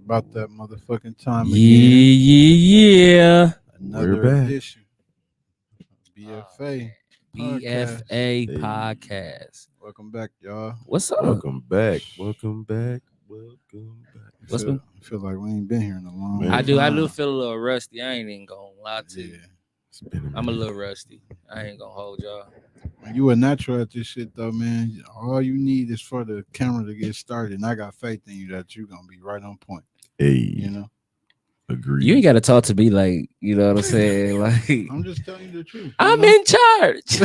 About that motherfucking time again. Yeah. Another We're back. edition. BFA. BFA podcast. Welcome back, y'all. What's up? Welcome back. I feel like we ain't been here in a long Man. I do time. feel a little rusty. I ain't even gonna lie to you. It's been a I'm a minute. little rusty. I ain't gonna hold y'all. You a natural at this shit though, man. All you need is for the camera to get started, and I got faith in you that you're gonna be right on point. Hey, You know, agreed. You ain't gotta talk to me like, you know what I'm saying? Like I'm just telling you the truth. I'm know? in charge.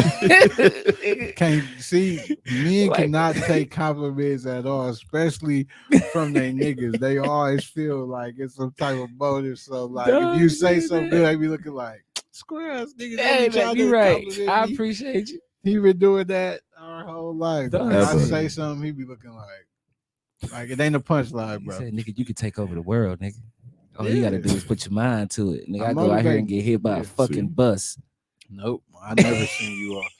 Can't see men Like- cannot take compliments at all, especially from they niggas. They always feel like it's some type of motive. So like if you say something good, they be looking like square ass niggas. Hey, They be trying you to right. compliment I me. appreciate you. He been doing that our whole life. Dog. Like, I Ever. say something, he be looking like it ain't a punchline, He bro. said, nigga, you can take over the world, nigga. All you gotta Yeah. do is put your mind to it. Nigga, I'm I go out here and motivating. get hit by a Yeah, fucking see? bus. Nope, I never seen you off.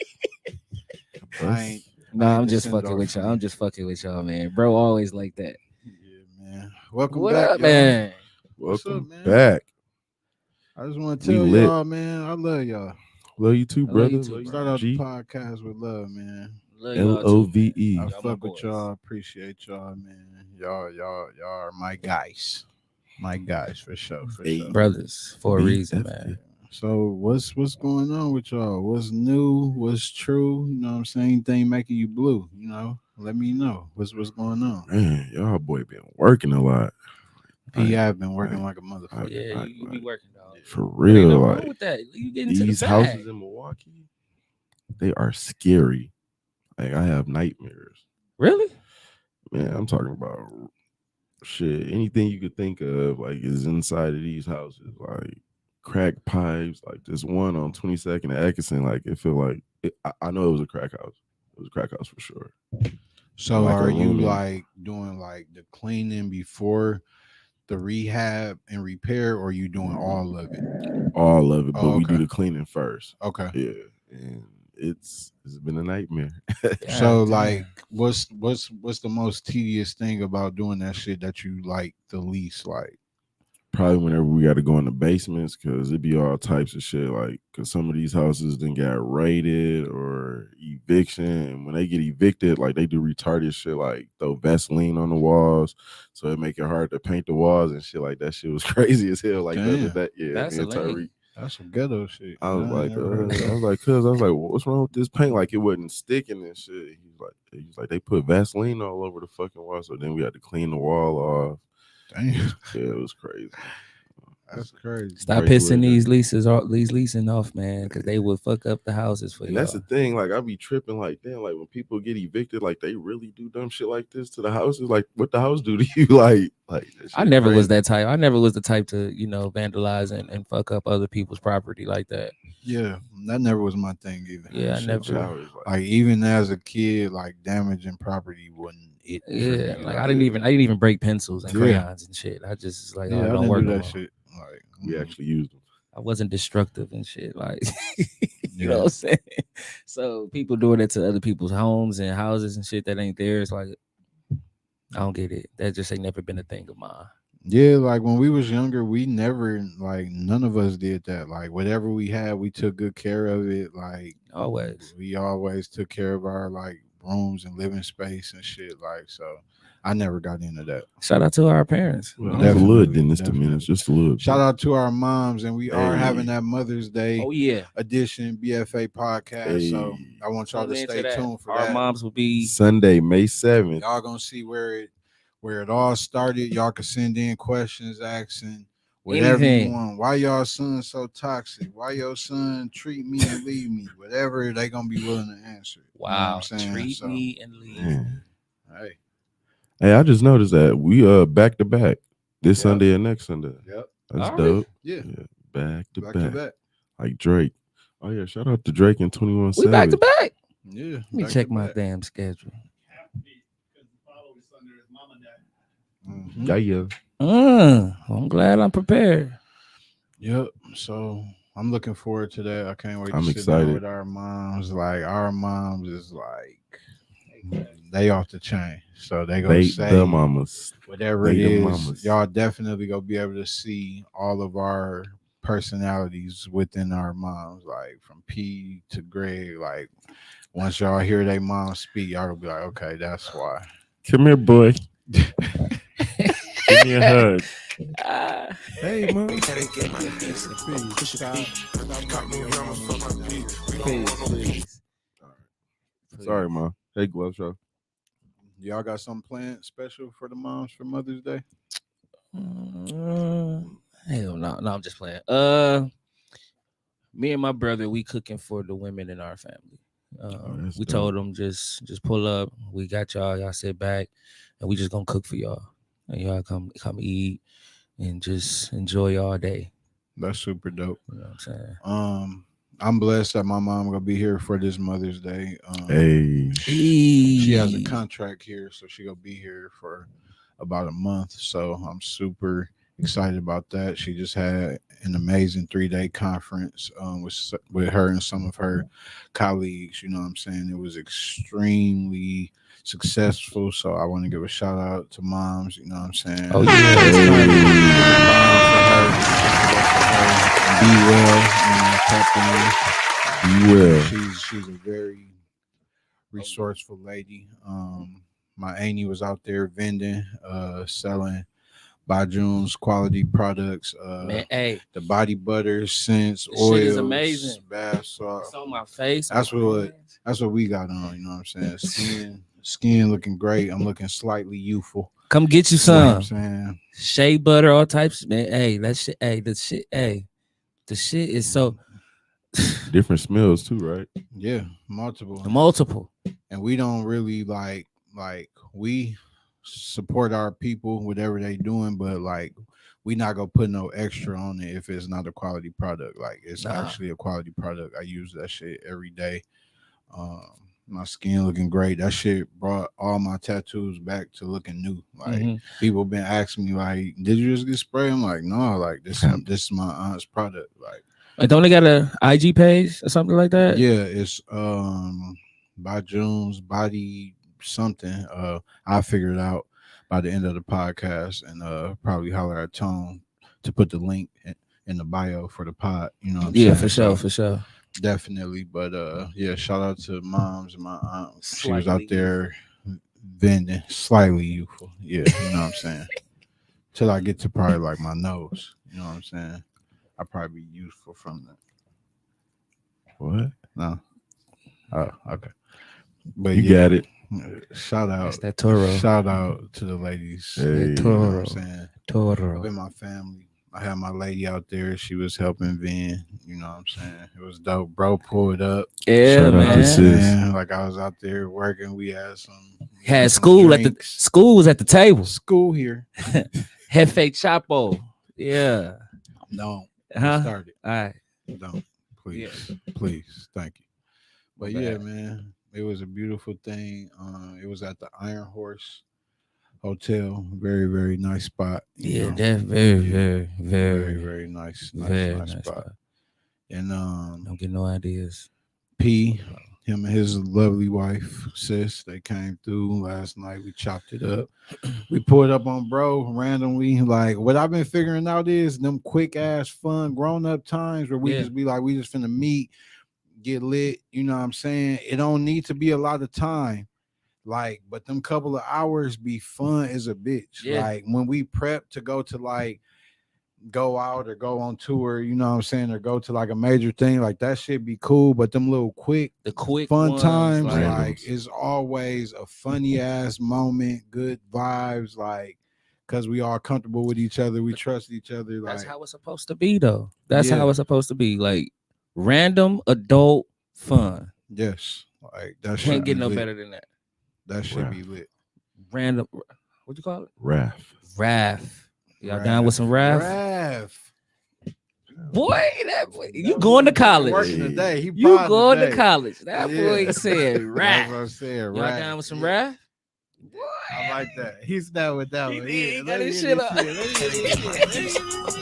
I ain't. No, I ain't I'm just descended fucking off with y'all. from I'm just fucking with y'all, man. Bro, always like that. Yeah, man. Welcome What back, up, y'all. man? What's Welcome up, man? back. I just want to We tell lit. y'all, man, I love y'all. Love you too, I love brother. you too, Love you, Start out the G. podcast with love, man. Love y'all too, LOVE. I Y'all my fuck with boys. y'all. Appreciate y'all, man. Y'all are my guys. My guys for sure. For Hey. sure. Brothers for a reason, BFF. man. So what's going on with y'all? What's new? What's true? You know what I'm saying? Anything making you blue? You know, let me know. What's going on? Man, y'all boy been working a lot. P, I've been working like a motherfucker. Yeah, you be working, dog. For Ain't real. nothing Like wrong with that. You get into these the houses bag. in Milwaukee, they are scary. Like I have nightmares. Really? Man, I'm talking about shit. Anything you could think of, like, is inside of these houses. Like crack pipes. Like this one on 22nd and Atkinson. Like it feel like I know it was a crack house. It was a crack house for sure. So Like a are you room in- like doing like the cleaning before the rehab and repair, or you doing all of it? All of it, but Oh, we do okay. the cleaning first. Okay. Yeah, and it's been a nightmare. So God like damn. what's the most tedious thing about doing that shit that you like the least? Like Probably whenever we got to go in the basements, because it'd be all types of shit. Like, because some of these houses then got raided or eviction. And when they get evicted, like they do retarded shit, like throw Vaseline on the walls, so it make it hard to paint the walls and shit. Like that shit was crazy as hell. Like the other Damn. day, yeah, That's me and Vaseline. Tyreek. that's some ghetto shit. I was Nah, like, never heard of that. what's wrong with this paint? Like it wasn't sticking and shit. He was like, they put Vaseline all over the fucking wall, so then we had to clean the wall off. Damn, Yeah, it was crazy. that's crazy. Stop Crazy pissing way these to- leases off, these leasing off, man, because they will fuck up the houses for And you. that's the thing, like I be tripping, like damn, like when people get evicted, like they really do dumb shit like this to the houses. Like what the house do to you? Like that shit I never was crazy. that type. I never was the type to, vandalize and fuck up other people's property like that. Yeah, that never was my thing either. Yeah, I Shit, never. showers, Like even as a kid, like damaging property wasn't it. for Yeah, me. like I didn't even break pencils and Yeah. crayons and shit. I just like, Yeah, oh, I it don't didn't work do no that more. shit. Like we actually used them. I wasn't destructive and shit. Like, you know Yeah. what I'm saying? So people doing it to other people's homes and houses and shit that ain't theirs. Like, I don't get it. That just ain't never been a thing of mine. Yeah, like when we was younger, we never like none of us did that. Like whatever we had, we took good care of it. Like Always. we always took care of our like rooms and living space and shit. Like so, I never got into that. Shout out to our parents. Well, Definitely, I was a little Dennis to definitely. minutes, just a little. Shout out to our moms, and we are Hey. having that Mother's Day Oh yeah. edition BFA podcast. So Hey. I want y'all to Tune into stay that. tuned for Our that. moms will be Sunday, May 7th. Y'all gonna see where it all started. Y'all can send in questions, asking whatever Anything. you want. Why y'all son so toxic? Why your son treat me and leave me? Whatever they gonna be willing to answer. You know what wow. I'm saying? Treat So, me and leave. Man. hey, Hey, I just noticed that we back to back this Yep. Sunday and next Sunday. yep, That's Are we? dope. yeah, Back to back back. to back. Like Drake. Oh yeah, shout out to Drake and 21 We back to Savage. back. Yeah, Let me check my damn schedule. Mhm. Yeah. I'm glad I'm prepared. Yep. So I'm looking forward to that. I can't wait I'm to sit down excited. with our moms. Like our moms is like they off the chain. So they gonna They say the mamas. whatever They it the is. mamas. Y'all definitely gonna be able to see all of our personalities within our moms, like from P to Greg. Like once y'all hear their mom speak, y'all gonna be like, okay, that's why. Come here, boy. Give me a hug. Ah. Hey, mom. Peace, please. Sorry, mom. Hey, Glove Show. Y'all got something planned special for the moms for Mother's Day? Hell no, I'm just playing. Me and my brother, we cooking for the women in our family. That's We dope. told them just pull up. We got y'all sit back, and we just gonna cook for y'all, and y'all come eat and just enjoy y'all day. That's super dope. You know what I'm saying? I'm blessed that my mom gonna be here for this Mother's Day. Hey. She has a contract here, so she gonna be here for about a month. So I'm super excited about that. She just had an amazing 3-day conference with her and some of her colleagues. You know what I'm saying? It was extremely successful. So I want to give a shout out to moms. You know what I'm saying? Oh yeah, that's Be well, Be well. She's a very resourceful lady. My auntie was out there vending, selling Bajoon's quality products, man. Hey, the body butters, scents, the oils, shit is amazing. bath salt. It's on my face. That's on my what hands. that's what we got on. You know what I'm saying? Skin looking great. I'm looking slightly youthful. Come get you You know what I'm some saying? shea butter, all types, man. Hey, that shit. Hey, the shit. Hey, the shit is so Different smells too, right? Yeah, multiple. multiple. And we don't really like we support our people whatever they doing, but like we not gonna put no extra on it if it's not a quality product. Like it's Nah. actually a quality product. I use that shit every day. My skin looking great. That shit brought all my tattoos back to looking new. Like people been asking me like, did you just get sprayed? I'm like, no, like this is my aunt's product. Like Don't they got a IG page or something like that? yeah, it's by June's body something. I'll figure it out by the end of the podcast and probably holler at Tone to put the link in the bio for the pod. You know what I'm saying? For sure, for sure. Definitely. But yeah, shout out to moms and my aunt. She was Slightly out there vending, slightly youthful. Yeah, you know what I'm saying? Till I get to probably like my nose. You know what I'm saying? I'll probably be youthful from that. What? No. Oh, okay. But You got it. Shout out. That's that Toro. Shout out to the ladies. Hey. You know Toro. what I'm saying? Toro. With my family. I had my lady out there. She was helping Vin. You know what I'm saying? It was dope. Bro pulled up. Yeah, Shout out man. to sis. Man, like I was out there working. We had Had some school drinks. at the school was at the table. School here. Hefe Chapo. Yeah. No. Huh? Started. All right. Don't. Please. Please. Thank you. But yeah, man, it was a beautiful thing. It was at the Iron Horse Hotel. Very, very nice spot. Yeah, You know? that's very, Yeah. very, very nice. very Nice spot. And Don't get no ideas. P, him and his lovely wife, sis, they came through last night. We chopped it up. We pulled up on bro randomly. Like what I've been figuring out is them quick ass fun grown up times where we just be like, we just finna meet, get lit. You know what I'm saying? It don't need to be a lot of time. Like, but them couple of hours be fun as a bitch. Yeah. Like when we prep to go to like go out or go on tour, you know what I'm saying, or go to like a major thing, like that shit be cool. But them little quick fun ones, times, like it's always a funny ass moment, good vibes, like because we all comfortable with each other, we trust each other. Like that's how it's supposed to be, though. That's Yeah. how it's supposed to be. Like random adult fun. yes, like that shit Can't get be no lit. better than that. That should be lit. Random. What you call it? Raph. Y'all down with some Raph? Raph. Boy, you going to college? Working today. He You proud going today. to college? That boy said That's Raph. what I'm saying. Y'all down with some Raph? I like that. He's down with that He one. did. He Yeah, got let his me shit hear up.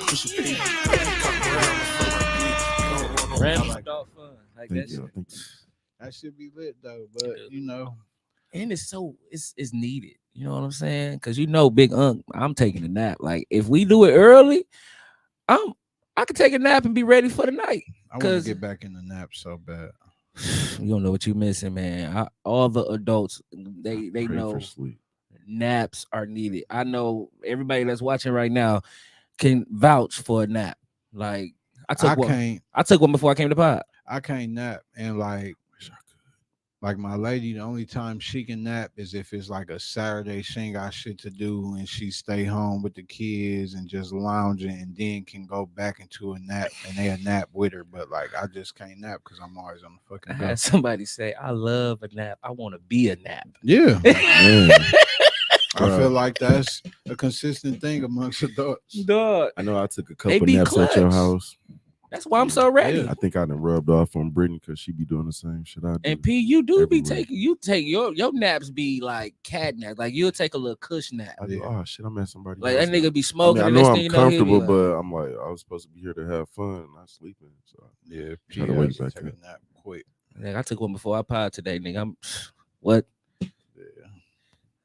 this shit. Random like adult fun. Like Thank that you. shit. Thank you. That should be lit though. But you know, and it's needed. You know what I'm saying? Because Big Unk, I'm taking a nap. Like if we do it early, I could take a nap and be ready for the night. I want to get back in the nap so bad. You don't know what you're missing, man. All the adults, they Pray know for sleep. naps are needed. I know everybody that's watching right now can vouch for a nap. Like I took one before I came to pod. I can't nap, and like my lady, the only time she can nap is if it's like a Saturday, she ain't got shit to do, and she stay home with the kids and just lounging, and then can go back into a nap, and they a nap with her. But like, I just can't nap because I'm always on the I fucking had bed. somebody say, "I love a nap. I want to be a nap." Yeah, Man, I feel like that's a consistent thing amongst adults. Dog. I know I took a They couple be naps at your clutch. house. That's why I'm so ready. Yeah. I think I done rubbed off on Brittany because she be doing the same shit I do. And P, you do be everywhere. take your naps be like cat naps. Like you'll take a little cush nap. I do. Oh shit, I'm at somebody. Like else that nigga now. be smoking. I and know next I'm thing you know, he'll be comfortable, like, but I'm like, I was supposed to be here to have fun, not sleeping. So Yeah, Try to wake back take up. a nap quick. nigga, I took one before I pod today, nigga. I'm what? Yeah.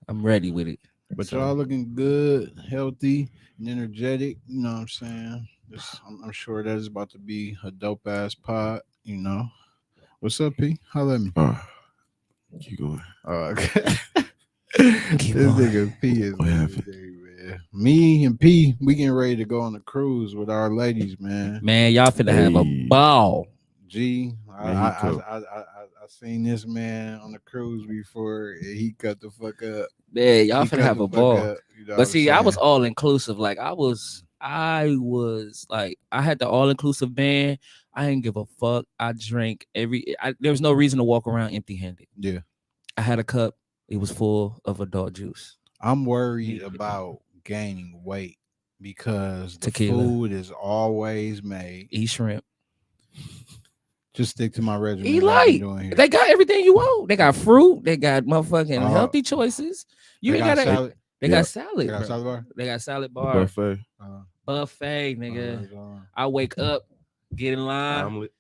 I'm ready with it. But So- y'all looking good, healthy, and energetic. You know what I'm saying? I'm sure that is about to be a dope ass pod. You know, what's up, P? Holla at me. Keep going. Okay. Keep This going. nigga P is What happened? legendary, man. Me and P, we getting ready to go on a cruise with our ladies, man. Man, y'all finna have a Hey. ball. G, I Mexico. seen this man on the cruise before. And he cut the fuck up. Man, y'all He finna cut have the a fuck ball. up, you know what But I'm see, I was saying? all inclusive. Like I was like I had the all inclusive band. I didn't give a fuck. I drank there was no reason to walk around empty handed. Yeah. I had a cup. It was full of adult juice. I'm worried Yeah. about gaining weight because the Tequila. food is always made. Eat shrimp. Just stick to my regimen. Eat that I've been light. doing here. They got everything you want. They got fruit. They got motherfucking healthy choices. You they ain't got gotta. salad. They Yeah. got salad. They got bro. salad bar. They got salad The bar. buffet. Buffet, nigga. that's on. I wake up, get in line, Omelet.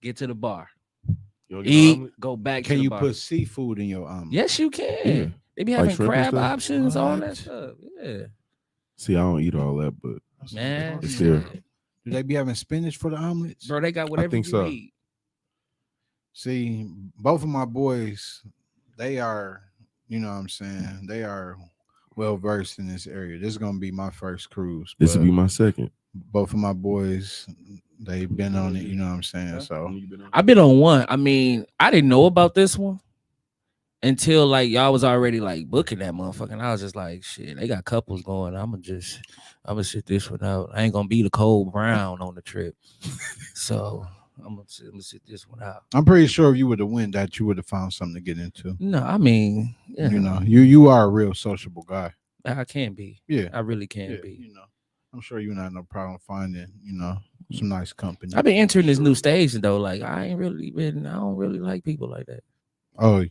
get to the bar, You don't get no eat, omelet? go back. Can to the you bar. put seafood in your omelet? Yes, you can. Yeah. They be Like having shrimp and crab stuff? options, all that What? stuff. Yeah, See, I don't eat all that, but That's man. what I'm It's talking there. about. Do they be having spinach for the omelets? Bro, they got whatever think you so. need. See, both of my boys, they are, you know what I'm saying, they are well versed in this area. This is gonna be my first cruise. this will but be my second. both of my boys, they've been on it, you know what I'm saying? Huh? So I've been on one. I mean, I didn't know about this one until like y'all was already like booking that motherfucker. And I was just like, shit, they got couples going. I'm gonna sit this one out. I ain't gonna be the Cole Brown on the trip. So I'm gonna sit this one out. I'm pretty sure if you would have went that you would have found something to get into. No, I mean, yeah, You know, you are a real sociable guy. I can be. Yeah. I really can Yeah, be. you know. I'm sure you not no problem finding, you know, some nice company. I've been entering this new stage though. Like I don't really like people like that. Oh, you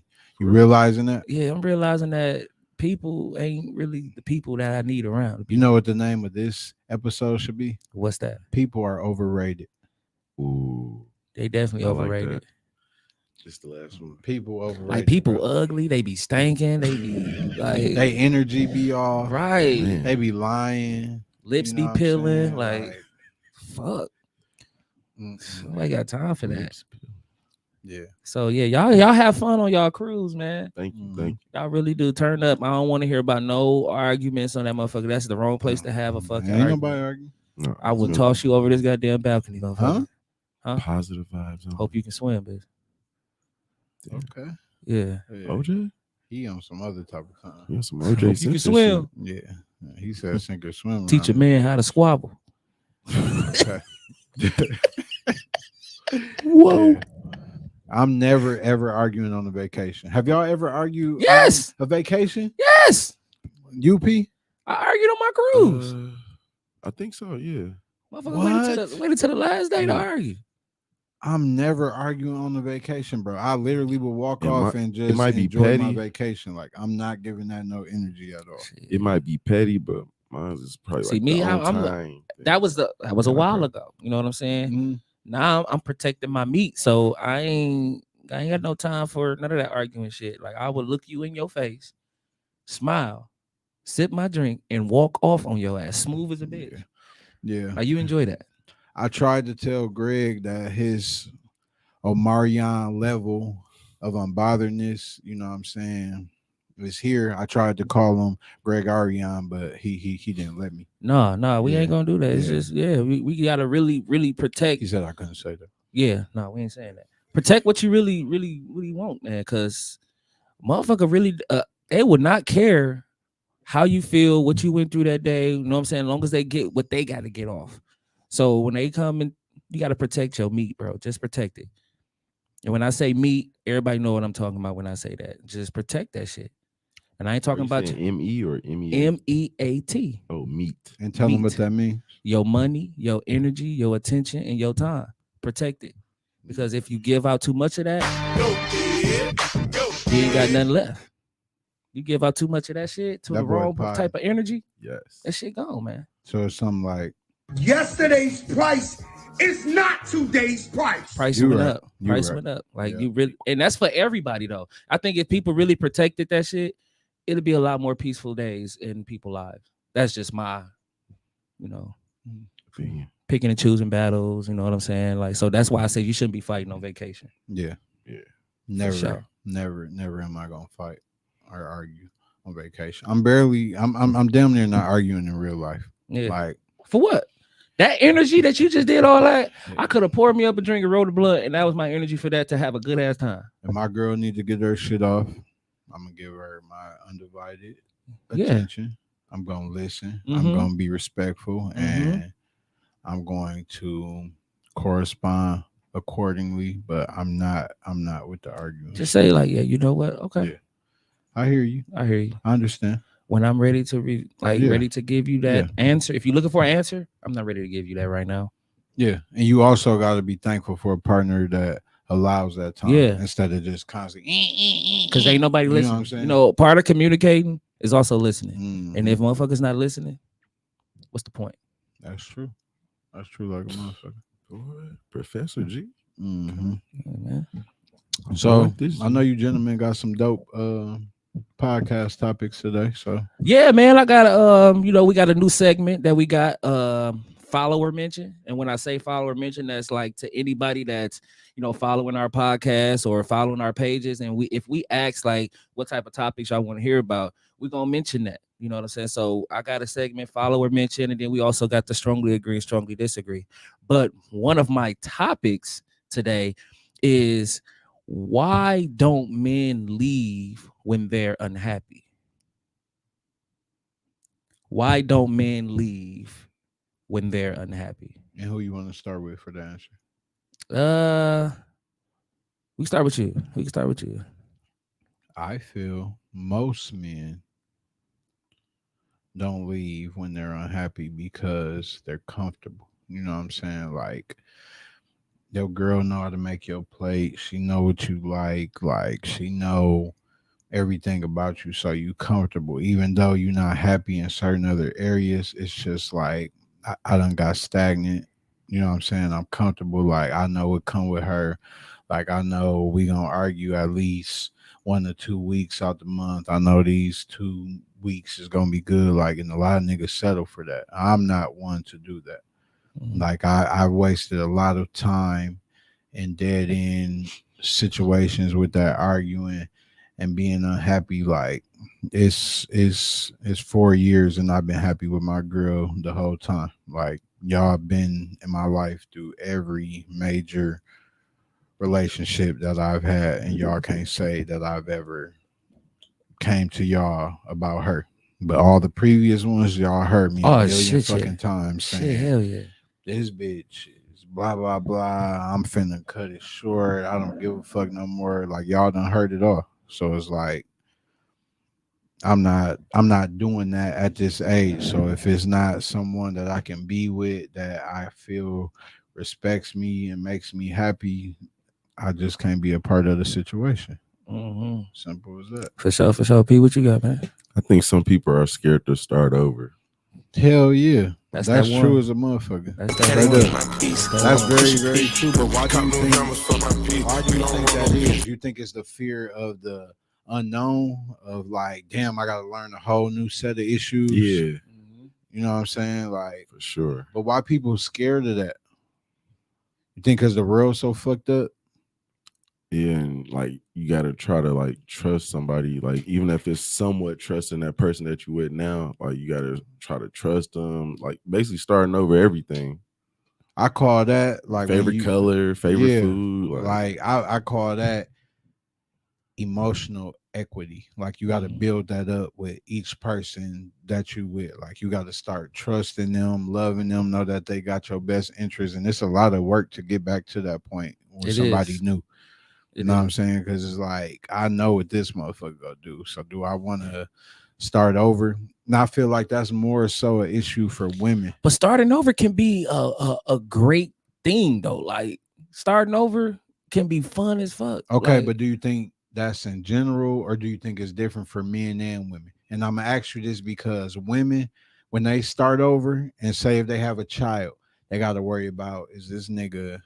realizing that? Yeah, I'm realizing that people ain't really the people that I need around. You know what the name of this episode should be? What's that? People are overrated. Ooh, They definitely I like overrated. that. Just the last one. People overrated. Like people bro. ugly, they be stinking, they be like They energy be off. right. Man. They be lying. Lips you know be what I'm peeling, saying? like fuck. Mm-mm. Nobody got time for that. Lips. Yeah. So yeah, y'all have fun on y'all cruise, man. Thank you. Mm. Thank Y'all really do turn up. I don't want to hear about no arguments on that motherfucker. That's the wrong place to have a fucking Ain't argument. nobody arguing. you. No, I would it's toss you over this goddamn balcony, Huh? motherfucker. positive vibes. On. Hope you can swim, bitch. Okay. Yeah. Yeah. OJ. He on some other type of time. You got some Hope OJ. you can Simpson swim. Yeah. He said sink or swim. Teach a around man how to squabble. here. Okay. Whoa. Yeah. I'm never ever arguing on a vacation. Have y'all ever argued Yes. on a vacation? Yes. UP? I argued on my cruise. I think so. Yeah. Motherfucker waited till the last day to Yeah. argue. I'm never arguing on the vacation, bro. I literally will walk It off might- and just might be enjoy my petty. vacation. Like I'm not giving that no energy at all. It might be petty, but mine is probably See, like me, the how on I'm- time thing. That was a Okay. while ago. You know what I'm saying? Mhm. Now I'm protecting my meat, so I ain't I ain't got no time for none of that arguing shit. Like I would look you in your face, smile, sip my drink, and walk off on your ass, smooth as a bitch. Yeah. Like you enjoy that. I tried to tell Greg that his Omarion level of unbotheredness, you know what I'm saying, is here. I tried to call him Greg Arion, but he didn't let me. No, we Yeah, ain't gonna do that. It's yeah. just we gotta really protect. He said I couldn't say that. Yeah, no, we ain't saying that. Protect what you really want, man. Cause motherfucker really they would not care how you feel, what you went through that day. You know what I'm saying? As long as they get what they gotta get off. So when they come and you gotta protect your meat, bro. Just protect it. And when I say meat, everybody know what I'm talking about when I say that. Just protect that shit. And I ain't Are talking you about saying M-E or M-E-A? MEAT. Oh, meat. And tell him what Meat. that means. Your money, your energy, your attention, and your time. Protect it. Because if you give out too much of that, you ain't got nothing left. You give out too much of that shit to That the boy wrong pie. type of energy, Yes. that shit gone, man. So it's something like Yesterday's price is not today's price. Price You went right. up. You Price right. went up. Like Yeah. you really, and that's for everybody though. I think if people really protected that shit, it'll be a lot more peaceful days in people's lives. That's just my, you know, Opinion. picking and choosing battles. You know what I'm saying? Like, so that's why I say you shouldn't be fighting on vacation. Yeah. Yeah. Never, sure. never am I gonna fight or argue on vacation. I'm damn near not arguing in real life. Yeah. Like For what? That energy that you just did all that, Yeah. I could have poured me up a drink and rolled the blood, and that was my energy for that to have a good ass time. if my girl need to get her shit off, I'm gonna give her my undivided Yeah. attention. I'm gonna listen. I'm Mhm. gonna be respectful, and I'm going to correspond accordingly. But I'm not with the arguing. Just say like, yeah, you know what? Okay, Yeah. I hear you. I hear you. I understand. When I'm ready to Yeah. ready to give you that Yeah. answer, if you're looking for an answer, I'm not ready to give you that right now. Yeah, and you also got to be thankful for a partner that allows that time, Yeah. instead of just constantly. Because ain't nobody You know what listening. I'm saying? You know, part of communicating is also listening. Mhm. And if motherfuckers not listening, what's the point? That's true. That's true, like a motherfucker. Boy, Professor G. Hmm. Yeah, man. So like this. I know you gentlemen got some dope podcast topics today. So Yeah, man. I got we got a new segment that we got follower mention. And when I say follower mention, that's like to anybody that's following our podcast or following our pages. And if we ask like what type of topics y'all want to hear about, we're gonna mention that. You know what I'm saying? So I got a segment, follower mention, and then we also got the strongly agree and strongly disagree. But one of my topics today is, why don't men leave when they're unhappy? Why don't men leave when they're unhappy? and who you want to start with for the answer? We can start with you. We can start with you. I feel most men don't leave when they're unhappy because they're comfortable. You know what I'm saying? Like your girl know how to make your plate. She know what you like. Like she know everything about you, so you comfortable. Even though you're not happy in certain other areas, it's just like I done got stagnant. You know what I'm saying? I'm comfortable. Like I know what come with her. Like I know we gonna argue at least 1 or 2 weeks out the month. I know these 2 weeks is gonna be good. Like, and a lot of niggas settle for that. I'm not one to do that. Like I wasted a lot of time in dead end situations with that arguing and being unhappy. Like it's 4 years and I've been happy with my girl the whole time. Like y'all been in my life through every major relationship that I've had, and y'all can't say that I've ever came to y'all about her. But all the previous ones, y'all heard me a million shit, fucking yeah. times Shit, saying hell yeah. this bitch is blah blah blah. I'm finna cut it short. I don't give a fuck no more. Like y'all done heard it all. So it's like I'm not doing that at this age. So if it's not someone that I can be with, that I feel respects me and makes me happy, I just can't be a part of the situation. Mm-hmm. Simple as that. For sure. P, what you got, man? I think some people are scared to start over. Hell yeah. That's that That's true one. as a motherfucker. That's that Straight one. up. That's That's very, very true. But why do you think? Why do you think that is? You think it's the fear of the unknown of like, damn, I got to learn a whole new set of issues. Yeah, Mhm. You know what I'm saying? Like, for sure. but why people scared of that? You think because the world's so fucked up? Yeah, and like you gotta try to like trust somebody, like even if it's somewhat trusting that person that you with now, like you gotta try to trust them, like basically starting over everything. I call that like when Favorite you, color, favorite yeah, food, like like I call that emotional equity. Like you got to Mhm. build that up with each person that you with. Like you got to start trusting them, loving them, know that they got your best interest. And it's a lot of work to get back to that point with It somebody is. new. You It know what I'm is. saying? Because it's like I know what this motherfucker gonna do. So do I want to start over? And I feel like that's more so an issue for women. But starting over can be a great thing though. Like starting over can be fun as fuck. Okay, Like but do you think that's in general, or do you think it's different for men and women? And I'm gonna ask you this because women, when they start over and say if they have a child, they got to worry about, is this nigga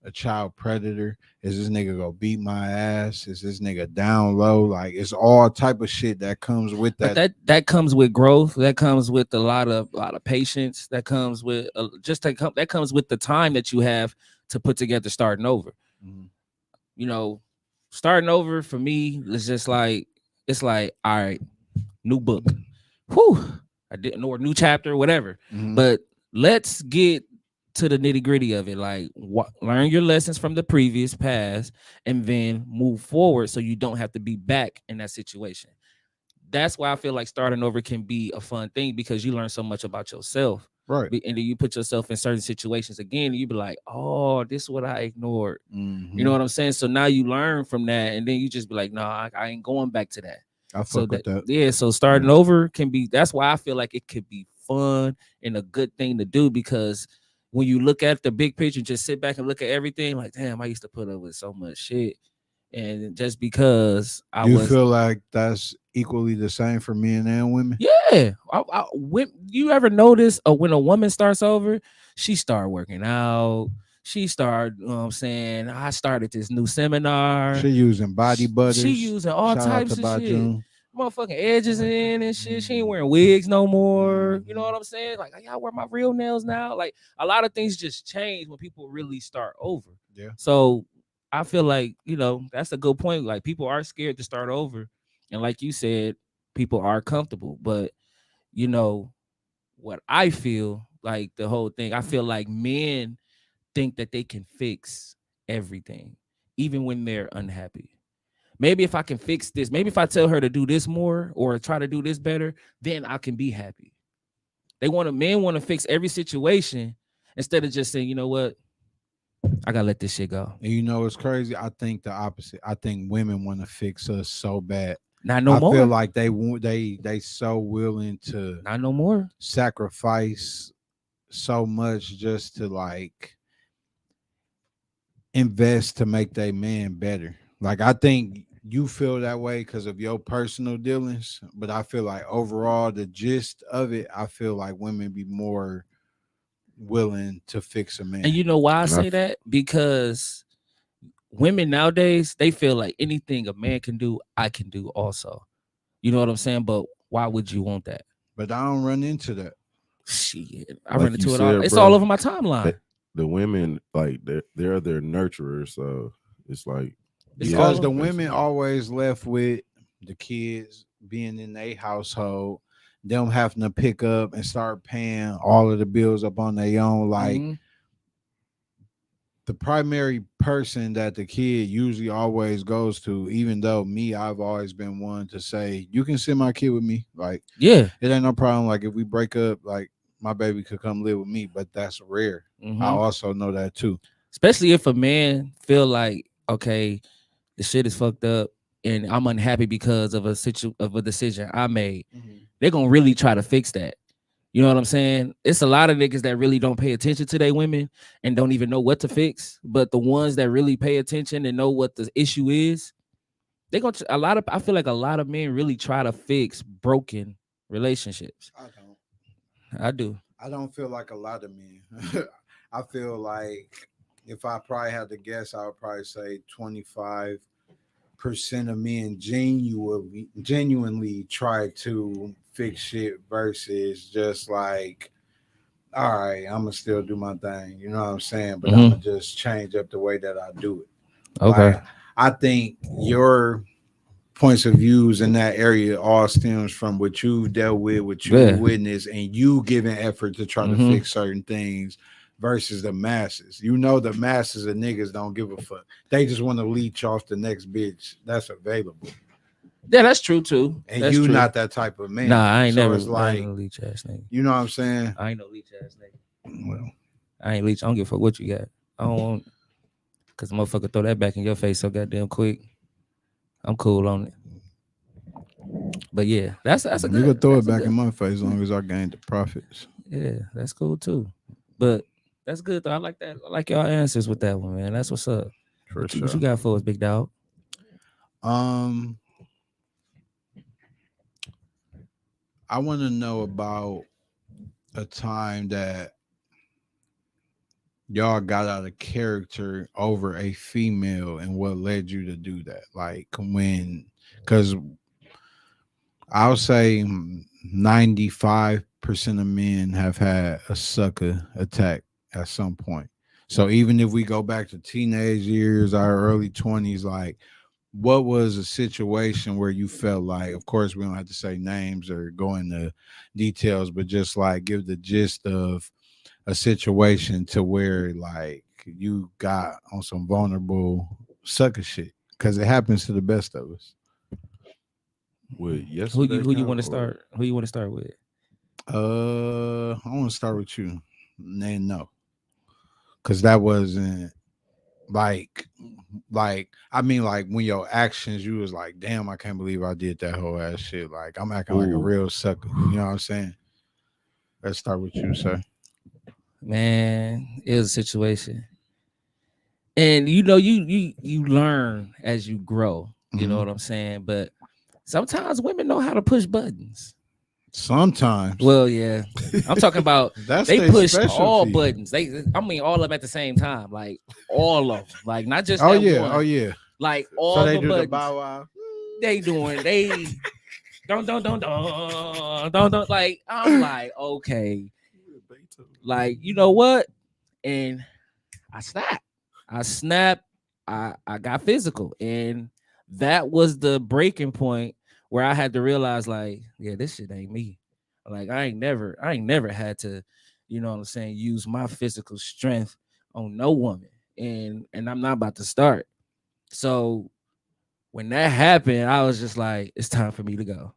a child predator? Is this nigga gonna beat my ass? Is this nigga down low? Like it's all type of shit that comes with but that. that comes with growth. That comes with a lot of patience. That comes with that comes with the time that you have to put together starting over. Mhm. You know, starting over for me is just like it's like all right, new book. Whew, I didn't know a new chapter, whatever. Mhm. But let's get to the nitty gritty of it. Like, learn your lessons from the previous past, and then move forward, so you don't have to be back in that situation. That's why I feel like starting over can be a fun thing because you learn so much about yourself. Right. And then you put yourself in certain situations again, and you be like, "Oh, this is what I ignored." You know Mhm. what I'm saying? So now you learn from that, and then you just be like, "No, I ain't going back to that." I So fuck with that that. yeah, so starting over can be. That's why I feel like it could be fun and a good thing to do because when you look at the big picture, just sit back and look at everything. Like, damn, I used to put up with so much shit, and just because I Do you was feel like that's equally the same for men and women? yeah. When you ever notice when a woman starts over, she start working out. She start, you know what I'm saying? I started this new seminar. She using body She butters. using all Shout out to types of shit. Bajun. Motherfucking edges in and shit. She ain't wearing wigs no more. You know Mhm. what I'm saying? Like, y'all wear my real nails now. Like, a lot of things just change when people really start over. Yeah. So I feel like, that's a good point. Like, people are scared to start over. And like you said, people are comfortable. But, you know, what I feel like the whole thing, I feel like men think that they can fix everything, even when they're unhappy. Maybe if I can fix this, maybe if I tell her to do this more or try to do this better, then I can be happy. Men want to fix every situation instead of just saying, you know what, I gotta let this shit go. And you know it's crazy? I think the opposite. I think women want to fix us so bad. Not no I feel more. like they so willing to Not no more. sacrifice so much just to like invest to make their man better. Like I think you feel that way because of your personal dealings, but I feel like overall the gist of it, I feel like women be more willing to fix a And man. you know why I and say that? Because women nowadays, they feel like anything a man can do, I can do also. You know what I'm saying? But why would you want that? But I don't run into that. Shit, I run like you into it all. said, It's all bro, over my timeline. that the women like they're their nurturers, so it's like It's yeah, Because all the women basically. always left with the kids being in their household, them having to pick up and start paying all of the bills up on their own. Like Mhm. the primary person that the kid usually always goes to, even though me, I've always been one to say, you can send my kid with me. Like Yeah. it ain't no problem. Like if we break up, like my baby could come live with me, but that's rare. I Hmm. also know that too. Especially if a man feel like, okay, the shit is fucked up and I'm unhappy because of a decision I made. They're gonna really try to fix that. You know what I'm saying? It's a lot of niggas that really don't pay attention to their women and don't even know what to fix. But the ones that really pay attention and know what the issue is, they gonna a lot of. I feel like a lot of men really try to fix broken relationships. I don't. I do. I don't feel like a lot of men. I feel like if I probably had to guess, I would probably say 25% of men genuinely try to fix shit versus just like, all right, I'm gonna still do my thing. You know what I'm saying? But I'm Hmm. gonna just change up the way that I do it. Okay. Like I think your points of views in that area all stems from what you dealt with, what you Yeah. witnessed, and you giving effort to try to Hmm. fix certain things versus the masses. You know, the masses of niggas don't give a fuck. They just want to leech off the next bitch that's available. Yeah, that's true too. And That's you true. not that type of Nah, man. I ain't So never. it's I ain't like, no leech ass nigga. you know what I'm saying? I ain't no leech ass nigga. Well, I ain't leech. I don't give a fuck what you got. I don't want because motherfucker throw that back in your face so goddamn quick. I'm cool on it. But yeah, that's a you good. could throw it That's a back in good. my face as long as I gained the profits. Yeah, that's cool too. But that's good though. I like that. I like y'all answers with that one, man. That's what's up. For What sure. you got for us, big dog? Um, I want to know about a time that y'all got out of character over a female and what led you to do that. Like when, because I'll say 95% of men have had a sucker attack at some point. So even if we go back to teenage years, our early 20s, like what was a situation where you felt like, of course, we don't have to say names or go into details, but just like give the gist of a situation to where like you got on some vulnerable sucker shit because it happens to the best of us. What Who you yesterday who you count want to or start? Who you want to start with? I want to start with you. No, because that wasn't like I mean like when your actions you was like, damn, I can't believe I did that whole ass shit. Like I'm acting like a ooh, real sucker. You know what I'm saying? Let's start with you, sir. Man, it was a situation. And you know, you learn as you grow. You know Mhm. what I'm saying? But sometimes women know how to push buttons. Sometimes Well, yeah. I'm talking about that's they their push all specialty. buttons. I mean all of them at the same time. Like all of them. Like not just Oh that yeah, oh one. yeah. Like So all they the do the buttons. bow wow. They don't like I'm like, okay. Like, you know what? And I snapped. I snapped. I got physical. And that was the breaking point where I had to realize, like, yeah, this shit ain't me. Like, I ain't never had to, you know what I'm saying, use my physical strength on no woman. And I'm not about to start. So when that happened, I was just like, it's time for me to go.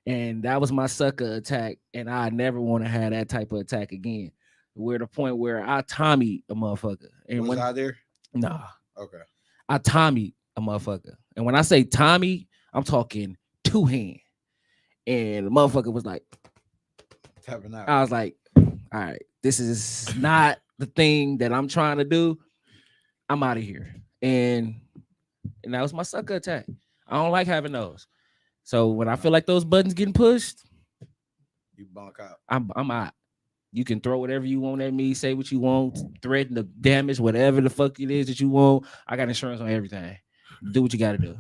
And that was my sucker attack. And I never want to have that type of attack again. Where the point where I Tommy a motherfucker. And Was when I there? nah, Okay. I Tommy a motherfucker. And when I say Tommy, I'm talking two hand. And the motherfucker was like, Tapping out. I was like, all right, this is not the thing that I'm trying to do. I'm out of here. And that was my sucker attack. I don't like having those. So when I feel like those buttons getting pushed, You bunk out. I'm out. You can throw whatever you want at me, say what you want, threaten the damage, whatever the fuck it is that you want. I got insurance on everything. Do what you got to do.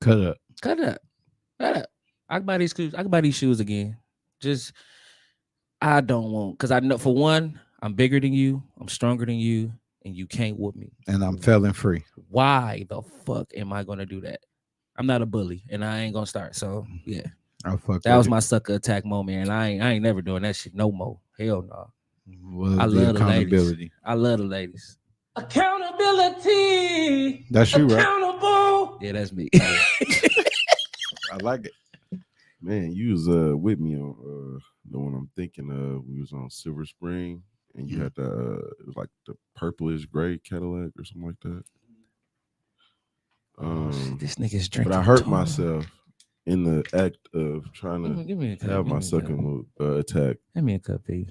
Cut up. Cut it up. Cut it up. I can buy these shoes. I can buy these shoes again. Just I don't want because I know for one, I'm bigger than you, I'm stronger than you, and you can't whoop me. And I'm felon free. Why the fuck am I gonna do that? I'm not a bully, and I ain't gonna start. So yeah, I fuck that with was it. my sucker attack moment, and I ain't never doing that shit no more. Hell no. I Was the love the ladies. accountability. I love the ladies. Accountability. That's you, right? Accountable. Yeah, that's me. I like it. man, you was with me on the one I'm thinking of. We was on Silver Spring, and you had the it was like the purplish gray Cadillac or something like that. Shit, this nigga's drinking. But I hurt tall. myself in the act of trying to Give me a cup. have my second attack. Give me a cup, P.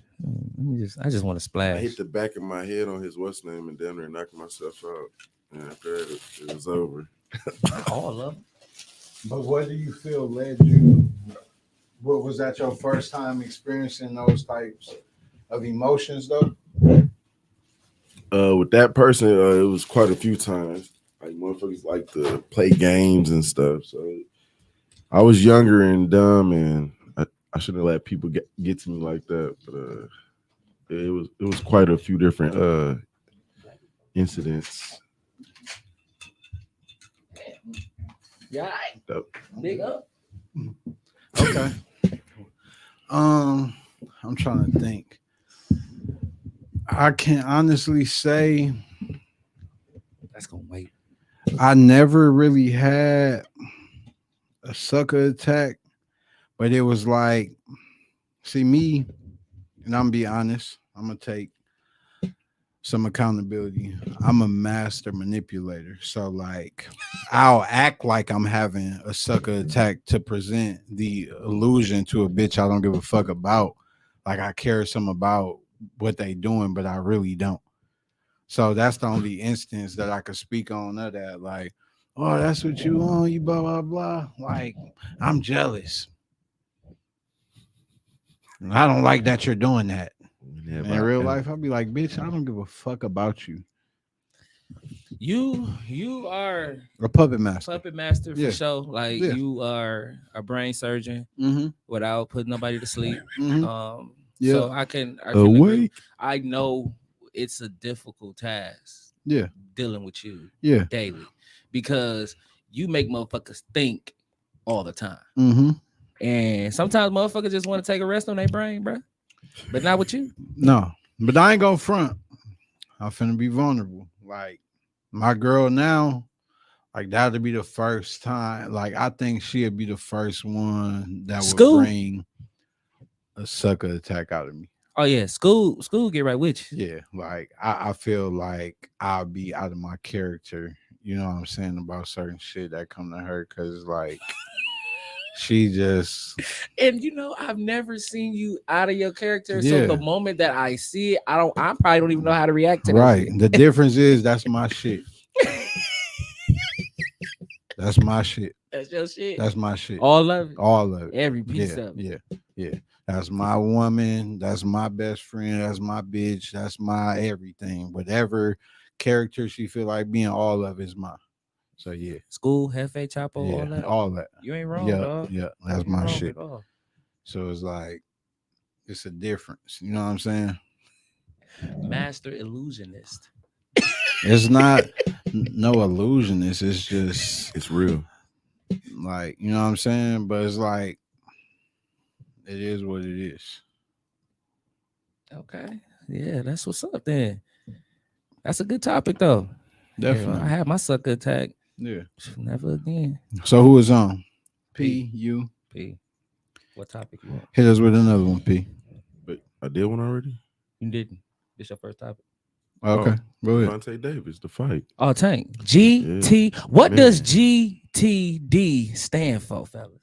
I just want to I splash. hit the back of my head on his what's name and down there knocked myself out. And after that, it was over. All of them. But what do you feel led you? What was that your first time experiencing those types of emotions though? With that person, it was quite a few times. Like motherfuckers like to play games and stuff. So I was younger and dumb, and I shouldn't let people get to me like that. But it was quite a few different incidents. Yeah, That- big up. Okay. I'm trying to think. I can honestly say That's gonna wait. I never really had a sucker attack, but it was like, see me, and I'm gonna be honest. I'm gonna take some accountability. I'm a master manipulator, so like, I'll act like I'm having a sucker attack to present the illusion to a bitch I don't give a fuck about. Like I care some about what they doing, but I really don't. So that's the only instance that I could speak on of that. Like, oh, that's what you on, you blah blah blah. Like, I'm jealous. And I don't like that you're doing that. Whenever In real I- life, I'll be like, bitch, I don't give a fuck about you. You are A puppet master. puppet master for Yeah. sure. Like Yeah. you are a brain surgeon Mm-hmm. without putting nobody to sleep. Mm-hmm. So Yeah. I can agree. Awake. I know it's a difficult task Yeah. dealing with you Yeah. daily because you make motherfuckers think all the time. Mm-hmm. And sometimes motherfuckers just want to take a rest on their brain, bro. But not with you. No, but I ain't gonna front. I'm finna be vulnerable. Like my girl now, like that'll be the first time. Like I think she'll be the first one that would School. bring a sucker attack out of me. Oh yeah, school get right with you. Yeah, like I feel like I'll be out of my character. You know what I'm saying about certain shit that come to her because like she just And you know, I've never seen you out of your character. So Yeah. the moment that I see it, I probably don't even know how to react to that. right. shit. The difference is that's my shit. That's my shit. That's your shit. That's my shit. All of it. All of it. Every piece Yeah, of it. yeah. That's my woman. That's my best friend. That's my bitch. That's my everything. Whatever character she feel like being, all of it's mine. So yeah, School, Hefe, Chapo, all yeah, that. all that. You ain't wrong, Yeah, dog. yeah. You That's ain't my wrong shit. at all. So it's like it's a difference. You know what I'm saying? Master illusionist. It's not no illusionist. It's just It's real. like you know what I'm saying. But it's like it is what it is. Okay. Yeah, that's what's up then. That's a good topic though. Yeah, Definitely. I had my sucker attack. Yeah. Never again. So who is on? P. You P. What topic you want? hit us with another one. P. But I did one already. You didn't. This your first topic. Okay, go ahead. Devontae Davis, the fight. Oh, Tank. GT. What does GTD stand for, fellas?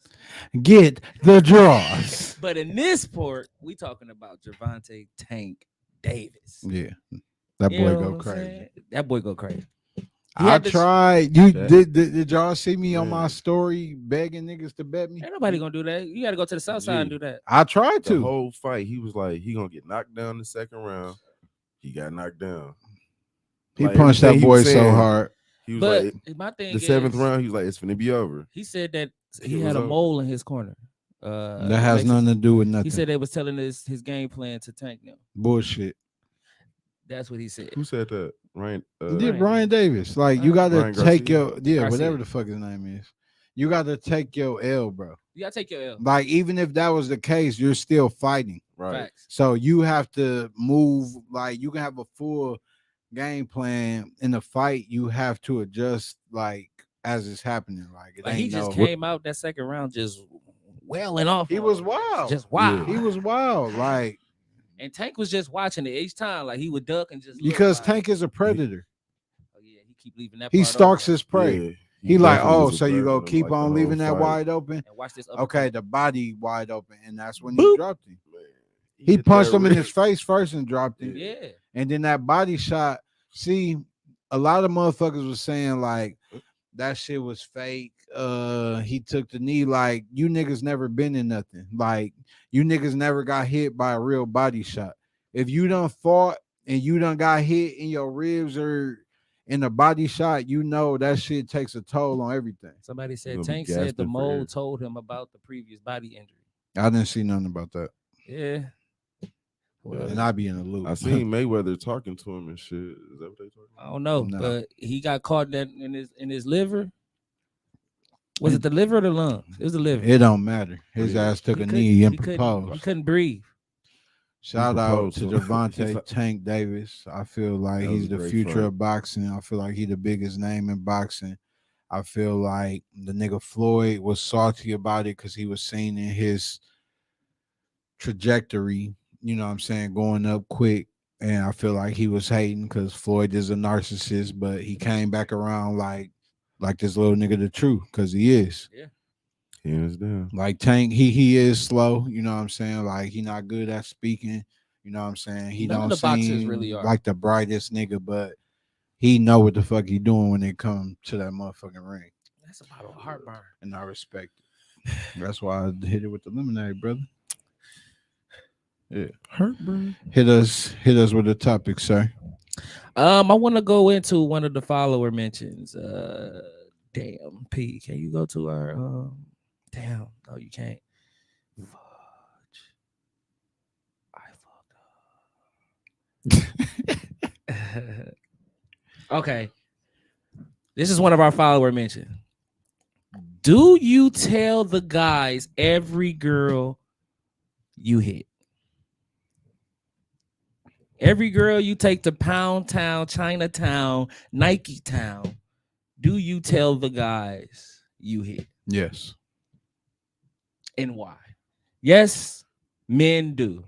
Get the draws. But in this port, we talking about Gervonta Tank Davis. Yeah, that You boy know go what I'm crazy. saying? That boy go crazy. He I had this- tried. You That- did y'all see me on my Man. story begging niggas to bet me? Ain't nobody gonna do that. You got to go to the south side and G. do that. I tried The to. whole fight, he was like, he gonna get knocked down in the second round. He got knocked down. He Like, punched that everything he boy was so saying, hard. He was But like, my thing the seventh is, round, he was like, it's finna be over. he said that he It had was a over. mole in his corner. That has Mexican- nothing to do with nothing. He said they was telling his game plan to Tank them. Bullshit. That's what he said. Who said that? Ryan. Yeah, Brian Davis. Like you gotta Ryan take Garcia? your Garcia. whatever the fuck his name is. You gotta take your L, bro. You gotta take your L. Like even if that was the case, you're still fighting. Right. Facts. So you have to move. Like you can have a full game plan in the fight. You have to adjust like as it's happening. Like it Like ain't he just no. came out that second round just wailing off. He on was him. wild. Just wild. He was wild. Like And Tank was just watching it each time. Like he would duck and just look because like, Tank is a predator. Oh yeah, he keep leaving that. He part stalks open. his prey. Yeah, He like, definitely oh, was so you go observing him, keep like, the on whole leaving that fight. wide open? And watch this. Okay, the body wide open, and that's when Boop. he dropped him. Man, He hit punched that him in his wrist. face first and dropped him. Yeah. And then that body shot. See, a lot of motherfuckers was saying like that shit was fake. He took the knee. Like you niggas never been in nothing. Like you niggas never got hit by a real body shot. If you done fought and you done got hit in your ribs or in a body shot, you know that shit takes a toll on everything. Somebody You're said gonna be Tank said the gasping for air. mole told him about the previous body injury. I didn't see nothing about that. Yeah. Well, And I be in the loop. I seen Mayweather talking to him and shit. Is that what they talking I about? don't know, No. but he got caught in his liver. Was it the liver or the lungs? It was the liver. It don't matter. His Yeah. ass took He a couldn't- knee and he couldn't- proposed. He couldn't breathe. Shout out proposed to to him. Javante Tank Davis. I feel like That was he's a the great future fight. of boxing. I feel like he's the biggest name in boxing. I feel like the nigga Floyd was salty about it because he was seen in his trajectory, you know what I'm saying, going up quick. And I feel like he was hating because Floyd is a narcissist, but he came back around like this little nigga the truth, because he is. Yeah. Hands down. Like Tank, he is slow, you know what I'm saying? Like he not good at speaking, you know what I'm saying? He None of don't the boxers seem really are. like the brightest nigga, but he know what the fuck he doing when it come to that motherfucking ring. That's about a heartburn. And I respect it. That's why I hit it with the lemonade, brother. Yeah. Hurt, bro. Hit us with the topic, sir. I want to go into one of the follower mentions. Damn, P, can you go to our damn, no, you can't. Fudge. I fucked up. Okay. This is one of our follower mentions. Do you tell the guys every girl you hit? Every girl you take to Pound Town, Chinatown, Nike Town, do you tell the guys you hit? Yes. And why? Yes, men do.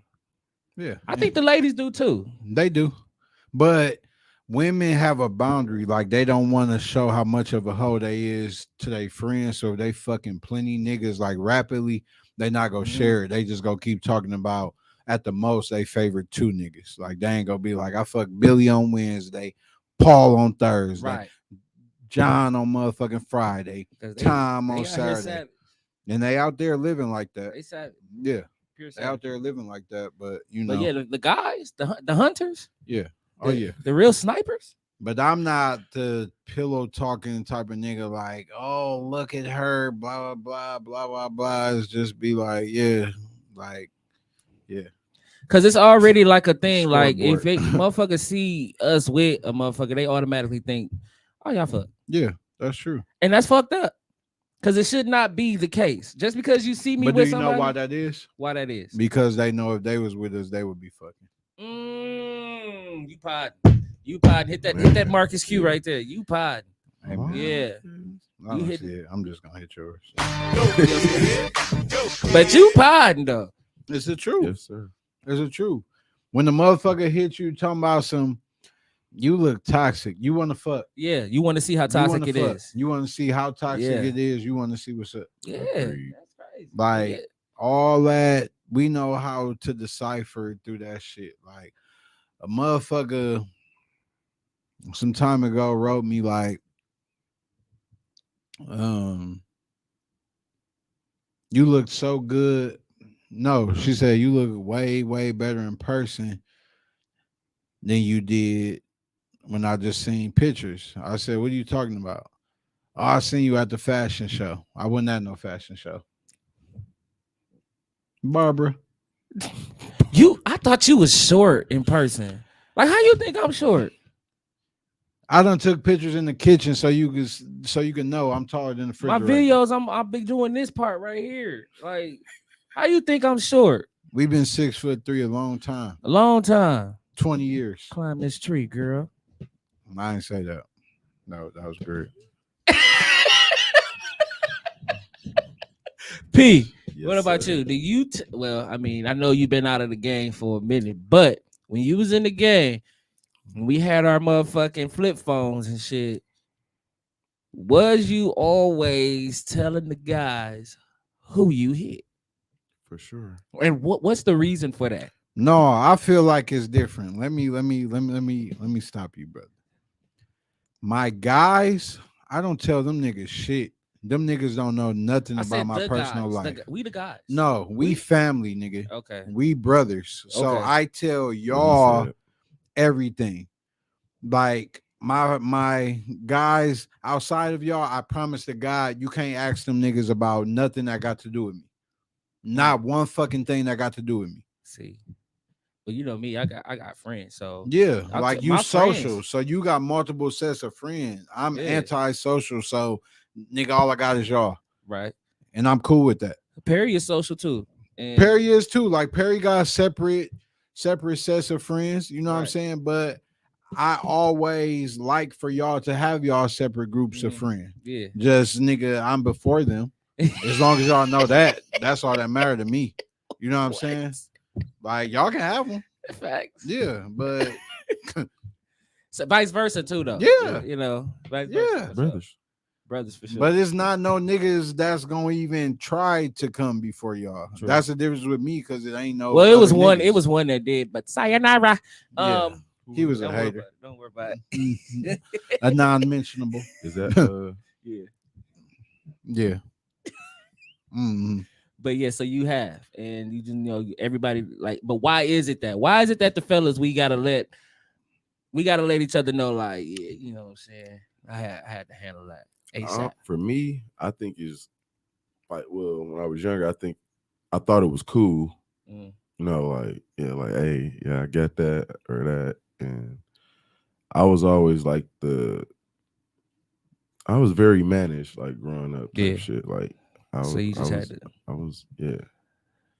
Yeah. I think the ladies do too. They do. But women have a boundary. Like they don't want to show how much of a hoe they is to their friends. So if they fucking plenty niggas like rapidly, they not gonna share it. They just go keep talking about at the most they favorite two niggas. Like they ain't gonna be like, I fuck Billy on Wednesday, Paul on Thursday, Right. John on motherfucking Friday, 'Cause Tom they on out here Saturday. savage. And they out there living like that. They said Yeah. pure They out savage. there living like that. But you know. But yeah, the guys, the hunters, Yeah. Oh yeah. the real snipers. But I'm not the pillow talking type of nigga like, oh, look at her, blah, blah, blah, blah, blah, blah. It's just be like, yeah, like, yeah. Cause it's already like a thing. Like if Scoreboard. motherfuckers see us with a motherfucker, they automatically think, oh y'all fuck. Yeah, that's true. And that's fucked up. Cause it should not be the case. Just because you see me But do with you somebody, know why that is? why that is? Because they know if they was with us, they would be fucking. You pod. You pod. Hit that Marcus Q right there. You pod. Hey, man, Yeah. I don't hit see it. I'm just gonna hit yours. But you podding though. It's the truth. Yes, sir. It's the truth. When the motherfucker hits you talking about some, you look toxic. You want to fuck. Yeah, you want to see how You toxic wanna it fuck. is. You want to see how toxic Yeah. it is. You want to see what's up. Yeah, Agreed. that's crazy. Like Yeah. all that, we know how to decipher through that shit. Like a motherfucker some time ago wrote me like, you look so good. No, she said you look way, way better in person than you did when I just seen pictures. I said, what are you talking about? Oh, I seen you at the fashion show. I wasn't at no fashion show. Barbara. I thought you was short in person. Like, how you think I'm short? I done took pictures in the kitchen so you can know I'm taller than the My refrigerator. videos, I've been doing this part right here. Like, how you think I'm short? We've been 6'3" a long time. A long time. 20 years. Climb this tree, girl. I didn't say that. No, that was great. P, Yes, what about sir. you? Do you? Well, I mean, I know you've been out of the game for a minute, but when you was in the game, when we had our motherfucking flip phones and shit, was you always telling the guys who you hit? For sure. And what's the reason for that? No, I feel like it's different. Let me stop you, brother. My guys, I don't tell them niggas shit. Them niggas don't know nothing I about said my the personal guys. life. We the guys. No, we family, nigga. Okay. We brothers. So Okay. I tell What he y'all said. everything. Like my guys outside of y'all, I promise to God, you can't ask them niggas about nothing that got to do with me. Not one fucking thing that got to do with me. See, but you know me, I got friends. So Yeah, I'll like t- you my social, friends- so you got multiple sets of friends. I'm Yeah. anti-social, so nigga, all I got is y'all, right. and I'm cool with that. Perry is social too. And Perry is too. Like Perry got separate sets of friends. You know what I'm Right. saying? But I always like for y'all to have y'all separate groups of Mhm. friends. Yeah. Just nigga, I'm before them. As long as y'all know that, that's all that matter to me. You know what I'm saying? Like y'all can have them. Facts. Yeah, but So vice versa too, though. Yeah. You know, vice Yeah. versa. for sure. Brothers. Brothers for sure. but it's not no niggas that's gonna even try to come before y'all. True. That's the difference with me because it ain't no. well, it was other one. niggas. It was one that did, but sayonara. Yeah. He was a don't worry hater. about it. Don't worry about it. A non-mentionable. Is that Yeah. Yeah. Mhm. But yeah, so you have, and you just everybody like. But why is it that? Why is it that the fellas we gotta let each other know, like, yeah, you know what I'm saying? I had to handle that ASAP. for me, I think is like, well, when I was younger, I thought it was cool. Mm. You know, like, yeah, like, hey, yeah, I get that or that. And I was always like I was very managed, like growing up type Yeah. shit. Like So you just had to. I was, yeah.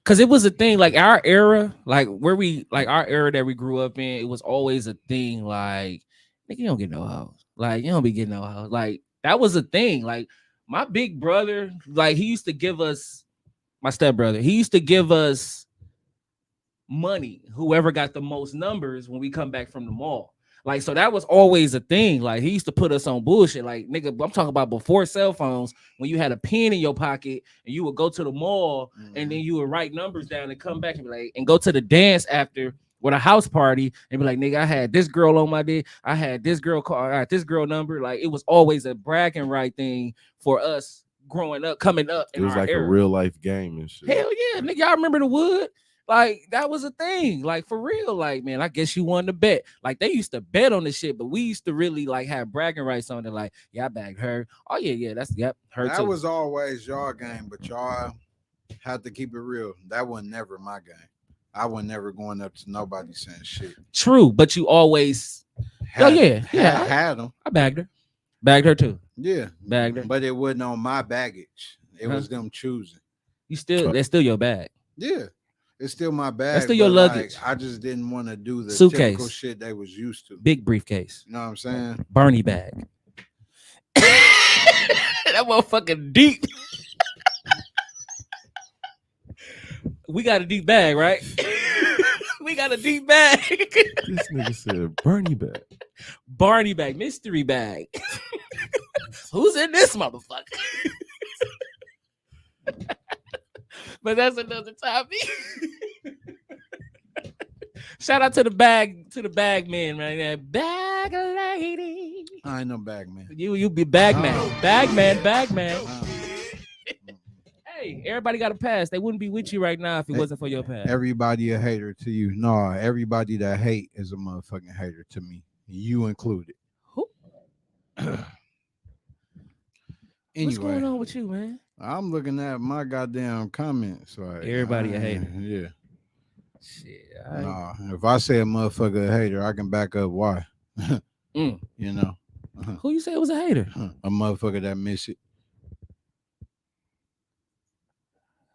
Cause it was a thing, like our era, like our era that we grew up in, it was always a thing. Like, nigga, you don't get no house. Like, you don't be getting no house. Like, that was a thing. Like, my big brother, like, he used to give us, my stepbrother, he used to give us money, whoever got the most numbers when we come back from the mall. Like, so that was always a thing. Like, he used to put us on bullshit. Like, nigga, I'm talking about before cell phones, when you had a pen in your pocket and you would go to the mall and then you would write numbers down and come back and be like, and go to the dance after with a house party and be like, nigga, I had this girl on my dick. I had this girl call, I had this girl number. Like, it was always a bragging right thing for us growing up, coming up. It was like era. a real life game and shit. Hell yeah, nigga, y'all remember the wood? Like, that was a thing. Like, for real. Like, man, I guess you won the bet. Like, they used to bet on this shit, but we used to really like have bragging rights on it. Like, yeah, I bagged her. Oh yeah, that's her That too. was always y'all game, but y'all had to keep it real. That was never my game. I was never going up to nobody saying shit. True, but you always. Had, yeah. had them. I bagged her. Bagged her too. Yeah, Bagged her. but it wasn't on my baggage. It was them choosing. That's still your bag. Yeah, it's still my bag. That's still your but, luggage. Like, I just didn't want to do the Suitcase. typical shit they was used to. Big briefcase. You know what I'm saying? Bernie bag. That motherfucking deep. We got a deep bag, right? We got a deep bag. This nigga said Bernie bag. Barney bag, mystery bag. Who's in this motherfucker? But that's another topic. Shout out to the bag man, right there. Bag lady. I ain't no bag man. You be bag man. Bag man. Uh, Hey, everybody got a pass. They wouldn't be with you right now if it wasn't for your pass. everybody a hater to you. No, everybody that hate is a motherfucking hater to me. You included. Who? What's going Anyway, on with you, man? I'm looking at my goddamn comments. Like Everybody a hater. Yeah. Shit. Nah, if I say a motherfucker a hater, I can back up why. Mm. You know, Who you say was a hater? a motherfucker that miss it.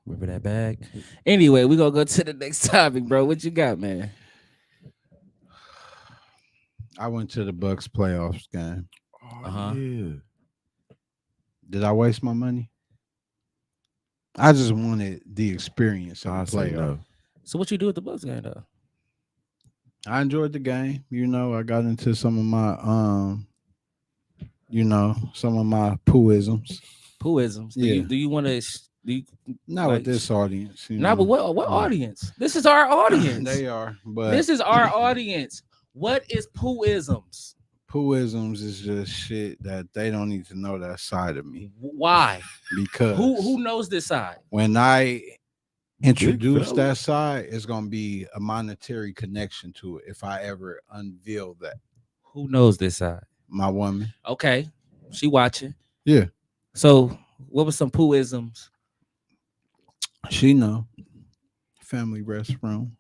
Remember that bag? Anyway, we gonna go to the next topic, bro. What you got, man? I went to the Bucks playoffs game. Oh, Uh-huh. yeah. Did I waste my money? I just wanted the experience of I the say playoff. no. So what you do at the Bucks game though? I enjoyed the game. You know, I got into some of my some of my pooisms. Pooisms. Yeah. Do you want to? Not Like, with this audience. You Nah, know. but what audience? This is our audience. They are, but This is our audience. What is pooisms? Pooisms is just shit that they don't need to know that side of me Why? because Who knows this side? when I introduce fella. that side, it's gonna be a monetary connection to it. If I ever unveil that, Who knows this side? my woman, Okay, she watching. yeah, So, what was some pooisms? she know. Family restroom.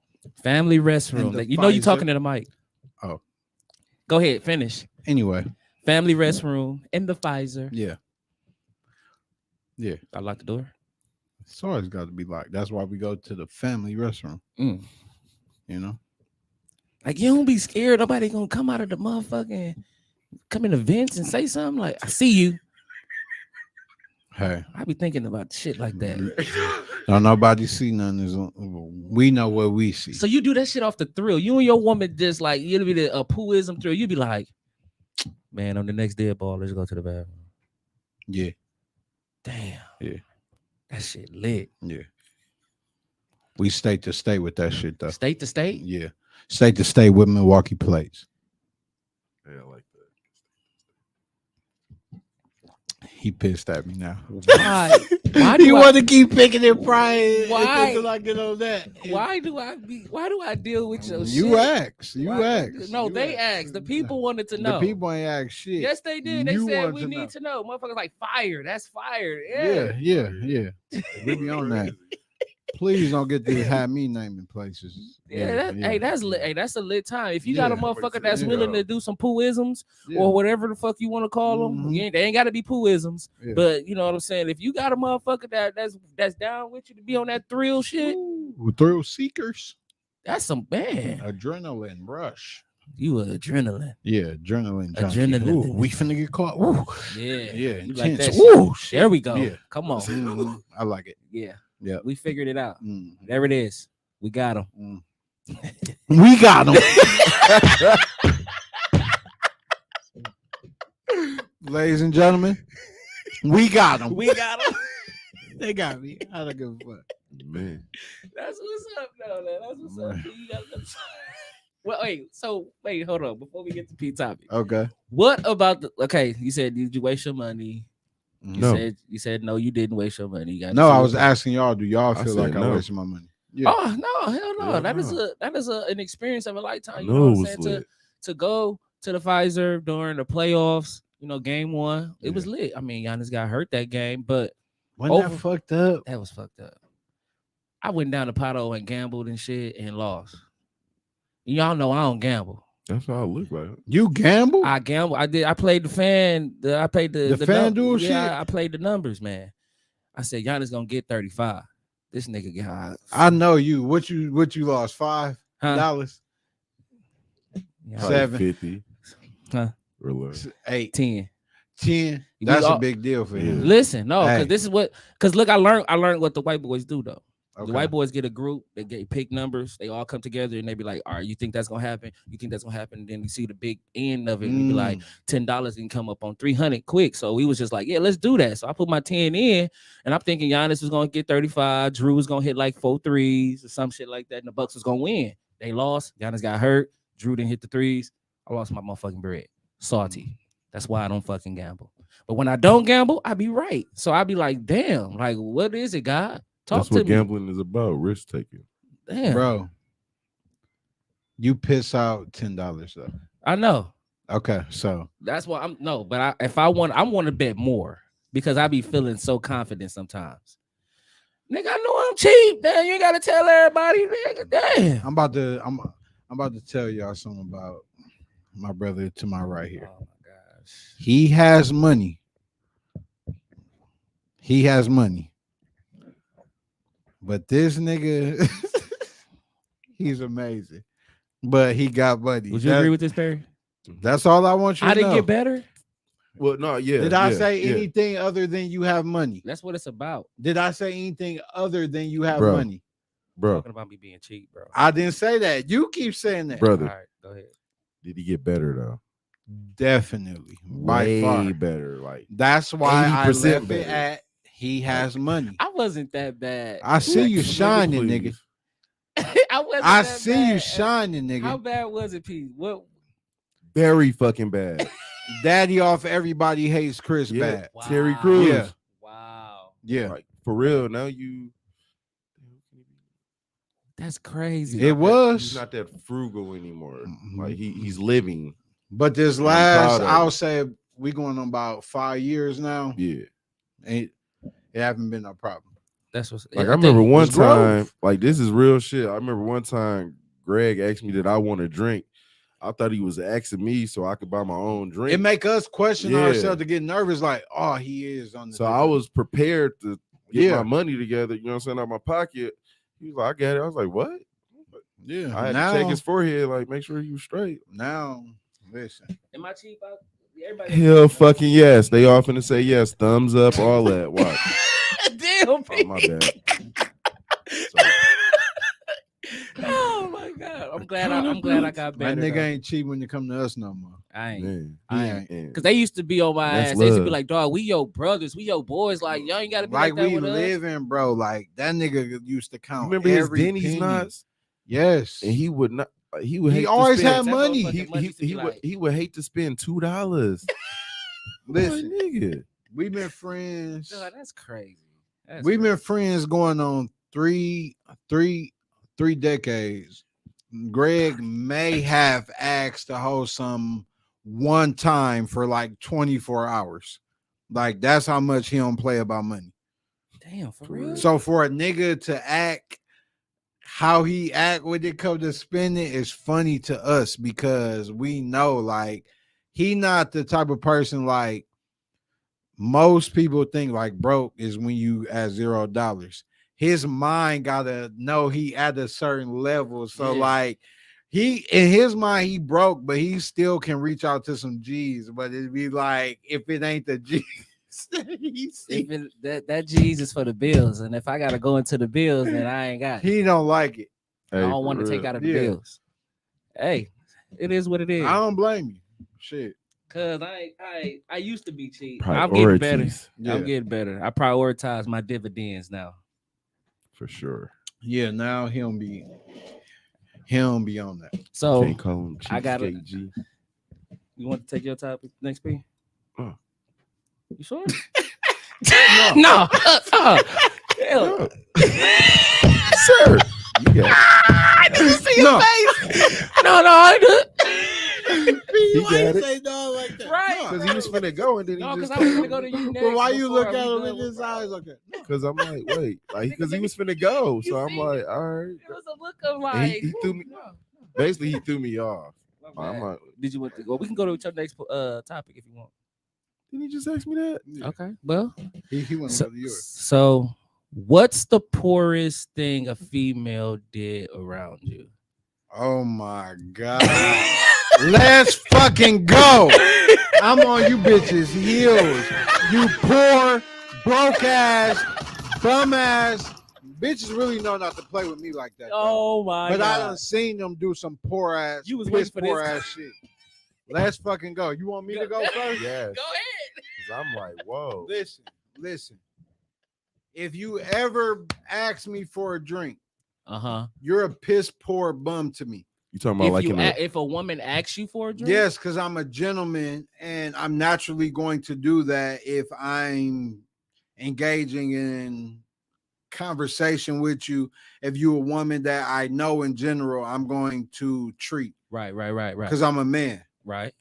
Family And restroom. the You know you Pfizer. talking to the mic. Oh. Go ahead, finish. Anyway, Family restroom and the Pfizer. yeah, I locked the door. it's always got to be like. That's why we go to the family restroom. Mm. You know. Like you don't be scared. Nobody gonna come out of the motherfucking come in the vents and say something like, "I see you." Hey, I be thinking about shit like that. don't nobody see nothing. We know what we see. So you do that shit off the thrill. You and your woman just like you'll be a pooism thrill. You be like, man, on the next dead ball, let's go to the bathroom. Yeah, Damn. Yeah. That shit lit. yeah. We state to state with that shit though. State to state. Yeah, state to state with Milwaukee plates. Yeah, I like that. He pissed at me now. Why? Why do you I, want to keep picking it, Brian? Why? Until I get on that. why do I deal with your You shit? asked. You Why- asked. No, You they asked. The people wanted to know. The people ain't asked shit. Yes, they did. They You said wanted we to need know. to know. Motherfuckers like fire. That's fire. Yeah. We be on that. Please don't get to have me naming places. Hey, that's lit. Hey, that's a lit time. If you got a Yeah. motherfucker that's Yeah. willing to do some pooisms Yeah. or whatever the fuck you want to call them, Mhm. they ain't got to be pooisms. Yeah. But you know what I'm saying. If you got a motherfucker that's down with you to be on that thrill shit, Ooh, thrill seekers, that's some man. adrenaline rush. You a adrenaline. Yeah, adrenaline. Junkie. Adrenaline. Ooh, we finna get caught. Ooh. Yeah, Yeah, You like intense. that shit. Woo, shit. There we go. Yeah. Come on. Mhm. I like it. Yeah, Yeah. we figured it out. Mm. There it is. We got him. Mm. We got him. Ladies and gentlemen, we got him. We got him. They got me. I don't give a fuck. Man, That's what's up, though. Man. That's what's up. You gotta- Well, wait, hold on. Before we get to P topic, Okay. what about the? Okay, you said did you waste your money? You No. said no, you didn't waste your money. You got No, to I see was what- asking y'all, do y'all I feel said like I no. wasted my money? Yeah. Oh no, hell no. Yeah, That is no. an experience of a lifetime. I You know know it what I'm was saying? lit. To go to the Pfizer during the playoffs, game one, it was Yeah. lit. I mean, Giannis got hurt that game, but Wasn't that over- fucked up? that was fucked up. I went down to Pato and gambled and shit and lost. Y'all know I don't gamble. that's how I look like. You gamble? I gamble. I did. I played the I played the FanDuel shit? Yeah, I played the numbers, man. I said Giannis gonna get 35. This nigga got. I know you. What you lost? $5? Huh? Yeah, Probably Seven. 50. Huh? Relax. 8, 10. 10. We That's a all- big deal for him. Listen, no, because Hey. this is what. Because look, I learned what the white boys do though. Okay. The white boys get a group, they get pick numbers, they all come together and they be like, all right, you think that's gonna happen? You think that's gonna happen? And then you see the big end of it, and you be like, $10 can come up on 300 quick. So we was just like, yeah, let's do that. So I put my 10 in, and I'm thinking Giannis was gonna get 35, Drew was gonna hit like 4 threes or some shit like that, and the Bucks was gonna win. They lost, Giannis got hurt, Drew didn't hit the threes. I lost my motherfucking bread. Salty. That's why I don't fucking gamble. But when I don't gamble, I be right. So I be like, damn, like what is it, God? Talk That's to what me. gambling is about. Risk taking. Damn. Bro, you piss out $10 though. I know. Okay, so That's why I'm no, but I want to bet more because I be feeling so confident sometimes. Nigga, I know I'm cheap. Damn, you ain't gotta tell everybody. Nigga, damn. I'm about to tell y'all something about my brother to my right here. Oh my gosh. He has money. He has money. But this nigga, he's amazing. But he got money. Would you agree with this, Perry? That's all I want you I to didn't know. get better. Well, no, yeah. Did I yeah, say yeah. anything other than you have money? That's what it's about. Did I say anything other than you have Bro. money? Bro, Talking about me being cheap, bro. I didn't say that. You keep saying that. brother, All right, go ahead. did he get better though? Definitely. By Way far. better. Like That's why I 80% left it better. at he has money. I wasn't that bad. I see you Nigga, shining, please. nigga. I wasn't I that see you bad. shining, How nigga. bad was it, Pete? What very fucking bad. Daddy off Everybody Hates Chris Yeah, bad. Terry Crews. Yeah. Wow. Yeah. Like for real. Now you. That's crazy. It was. He's not that frugal anymore. Mhm. Like he's living. But this And I'm last, proud of I'll him. say we going on about 5 years now. Yeah. Ain't it haven't been no problem. That's what's Like yeah, I remember think- one it's growth. time, like this is real shit. I remember one time Greg asked me did I want a drink. I thought he was asking me so I could buy my own drink. It make us question Yeah. ourselves to get nervous, like, oh, he is on the So I was prepared to get Yeah. my money together, you know what I'm saying, out of my pocket. He was like, I got it. I was like, what? Yeah. I had now, to check his forehead, like make sure he was straight. now, listen. Am I cheap out? Everybody Hell fucking yes. They all finna say yes, thumbs up, all that. Watch. Damn, Oh, my bad. Oh my god. I'm glad I got That better. nigga though. ain't cheap when it come to us no more. I ain't. Man. I ain't. Man. Cause they used to be on my That's ass. They used to be love. like, dog, we your brothers, we your boys. Like, y'all ain't gotta be like, Like that we with us. living, bro. Like that nigga used to You count. remember his every Denny's penny. knots? Yes. And he would not. He would. He hate always to spend, had That money. motherfucking money used to be like- he would hate to spend $2. Listen, Like, nigga. we've been friends. Dog, that's crazy. That's We've crazy. been friends going on three decades. Greg may have asked to host some one time for like 24 hours. Like that's how much he don't play about money. Damn, for real. So for a nigga to act how he act when it come to spending is funny to us because we know like he not the type of person like most people think like broke is when you at $0. His mind gotta know he at a certain level. So Yeah. like he in his mind he broke, but he still can reach out to some G's. But it'd be like if it ain't the G's, he, If it, that G's is for the bills, and if I gotta go into the bills, then I ain't got it. he don't like it. I don't for want to take real. out of the Yeah. bills. Hey, it is what it is. I don't blame you. Shit. Cause I used to be cheap. I'm getting better. Priorities, Yeah. I'm getting better. I prioritize my dividends now. for sure. Yeah, now he don't be on that. So Can't call him I gotta- Cheapskate G. you want to take your topic next, P? Uh. You sure? No. Hell. Sir, you got I didn't see your No. face. No, I did. He Why got you it. say dog like that? Right. because he was finna go and then he No, because just I was gonna go to you next. But why you before look we at him done in with his eyes like that? because I'm like, wait, like because he was finna go, You so I'm see? like, all right. There was a look of And like. he threw me. Basically, he threw me off. My I'm bad. like, Did you want to go? We can go to your next topic if you want. did he just ask me that? Okay. Well, He went to so, go to yours. so what's the poorest thing a female did around you? Oh my god. Let's fucking go. I'm on you bitches' heels. You poor, broke ass, bum ass. Bitches really know not to play with me like that. though. Oh my But I god! done seen them do some poor ass, You was piss waiting for poor this. ass shit. Let's fucking go. You want me to go first? Yes. Go ahead. Because I'm like, whoa. Listen. If you ever ask me for a drink, Uh-huh. you're a piss poor bum to me. You talking about If like you in a, if a woman asks you for a drink, Yes, because I'm a gentleman and I'm naturally going to do that if I'm engaging in conversation with you. If you're a woman that I know in general, I'm going to treat right, because I'm a man. right.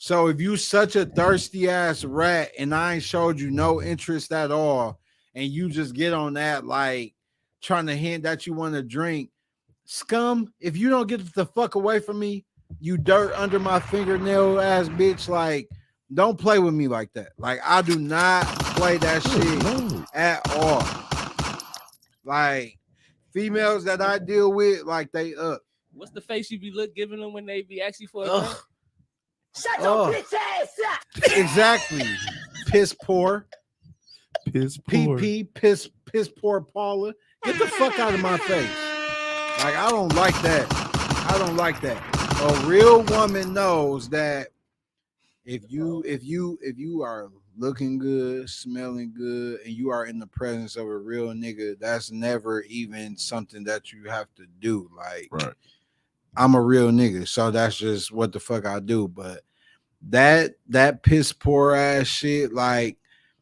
So if you such a thirsty ass rat and I ain't showed you no interest at all, and you just get on that like trying to hint that you want to drink, scum, if you don't get the fuck away from me, you dirt under my fingernail ass bitch, like don't play with me like that. Like I do not play that shit no. at all. Like females that I deal with, like they up. What's the face you be giving them when they be asking for a Ugh. drink? Shut Oh. your bitch ass up! Exactly. Piss poor. Piss poor. PP, piss poor Paula. Get the fuck out of my face. Like I don't like that. I don't like that. A real woman knows that if you are looking good, smelling good, and you are in the presence of a real nigga, that's never even something that you have to do. Like Right. I'm a real nigga, so that's just what the fuck I do. But that piss poor ass shit, like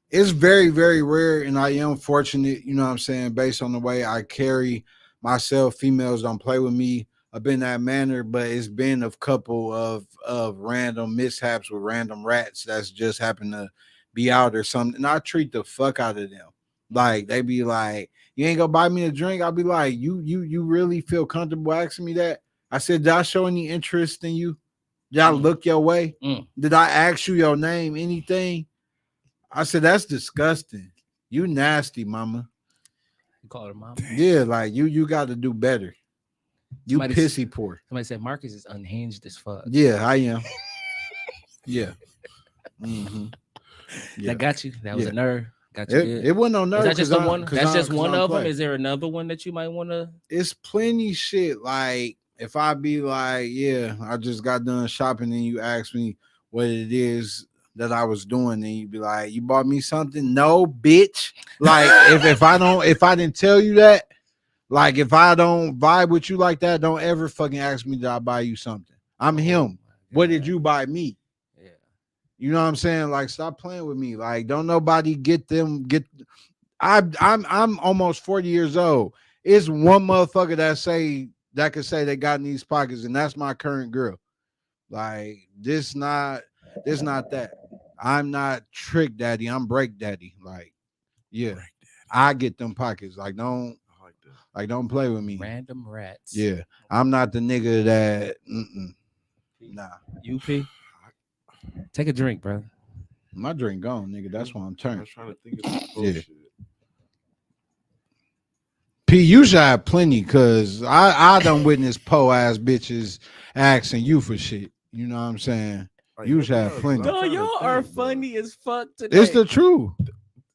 it's very, very rare, and I am fortunate, you know what I'm saying, based on the way I carry myself. Females don't play with me up in that manner, but it's been a couple of random mishaps with random rats that's just happened to be out or something. And I treat the fuck out of them. Like they be like, you ain't gonna buy me a drink. I'll be like, you really feel comfortable asking me that? I said, did I show any interest in you? Did I look your way? Did I ask you your name? Anything? I said, that's disgusting. You nasty, mama. You call her mama. Yeah, like you got to do better. You pissy poor. Somebody said Marcus is unhinged as fuck. Yeah, I am. Yeah. Mm-hmm. Yeah. That got you. That was a nerve. Got you good. It wasn't no nerve. Is that just the one? That's just one of them. Play. Is there another one that you might want to? It's plenty shit. Like if I be like, yeah, I just got done shopping, and you ask me what it is that I was doing, and you be like, you bought me something? No, bitch. Like if I didn't tell you that, like if I don't vibe with you like that, don't ever fucking ask me, did I buy you something? I'm him. What did you buy me? Yeah. You know what I'm saying? Like, stop playing with me. Like, don't nobody get. I'm almost 40 years old. It's one motherfucker that could say they got in these pockets, and that's my current girl. Like, this not that. I'm not trick daddy. I'm break daddy. Like, yeah, I get them pockets. Like, don't play with me. Random rats. Yeah, I'm not the nigga that. Nah. UP. Take a drink, bro. My drink gone, nigga. That's why I'm turning. I was trying to think of some bullshit. P, you should have plenty, cause I done witnessed po ass bitches asking you for shit. You know what I'm saying? Like, You should have plenty. No, y'all are funny as fuck today. It's the truth.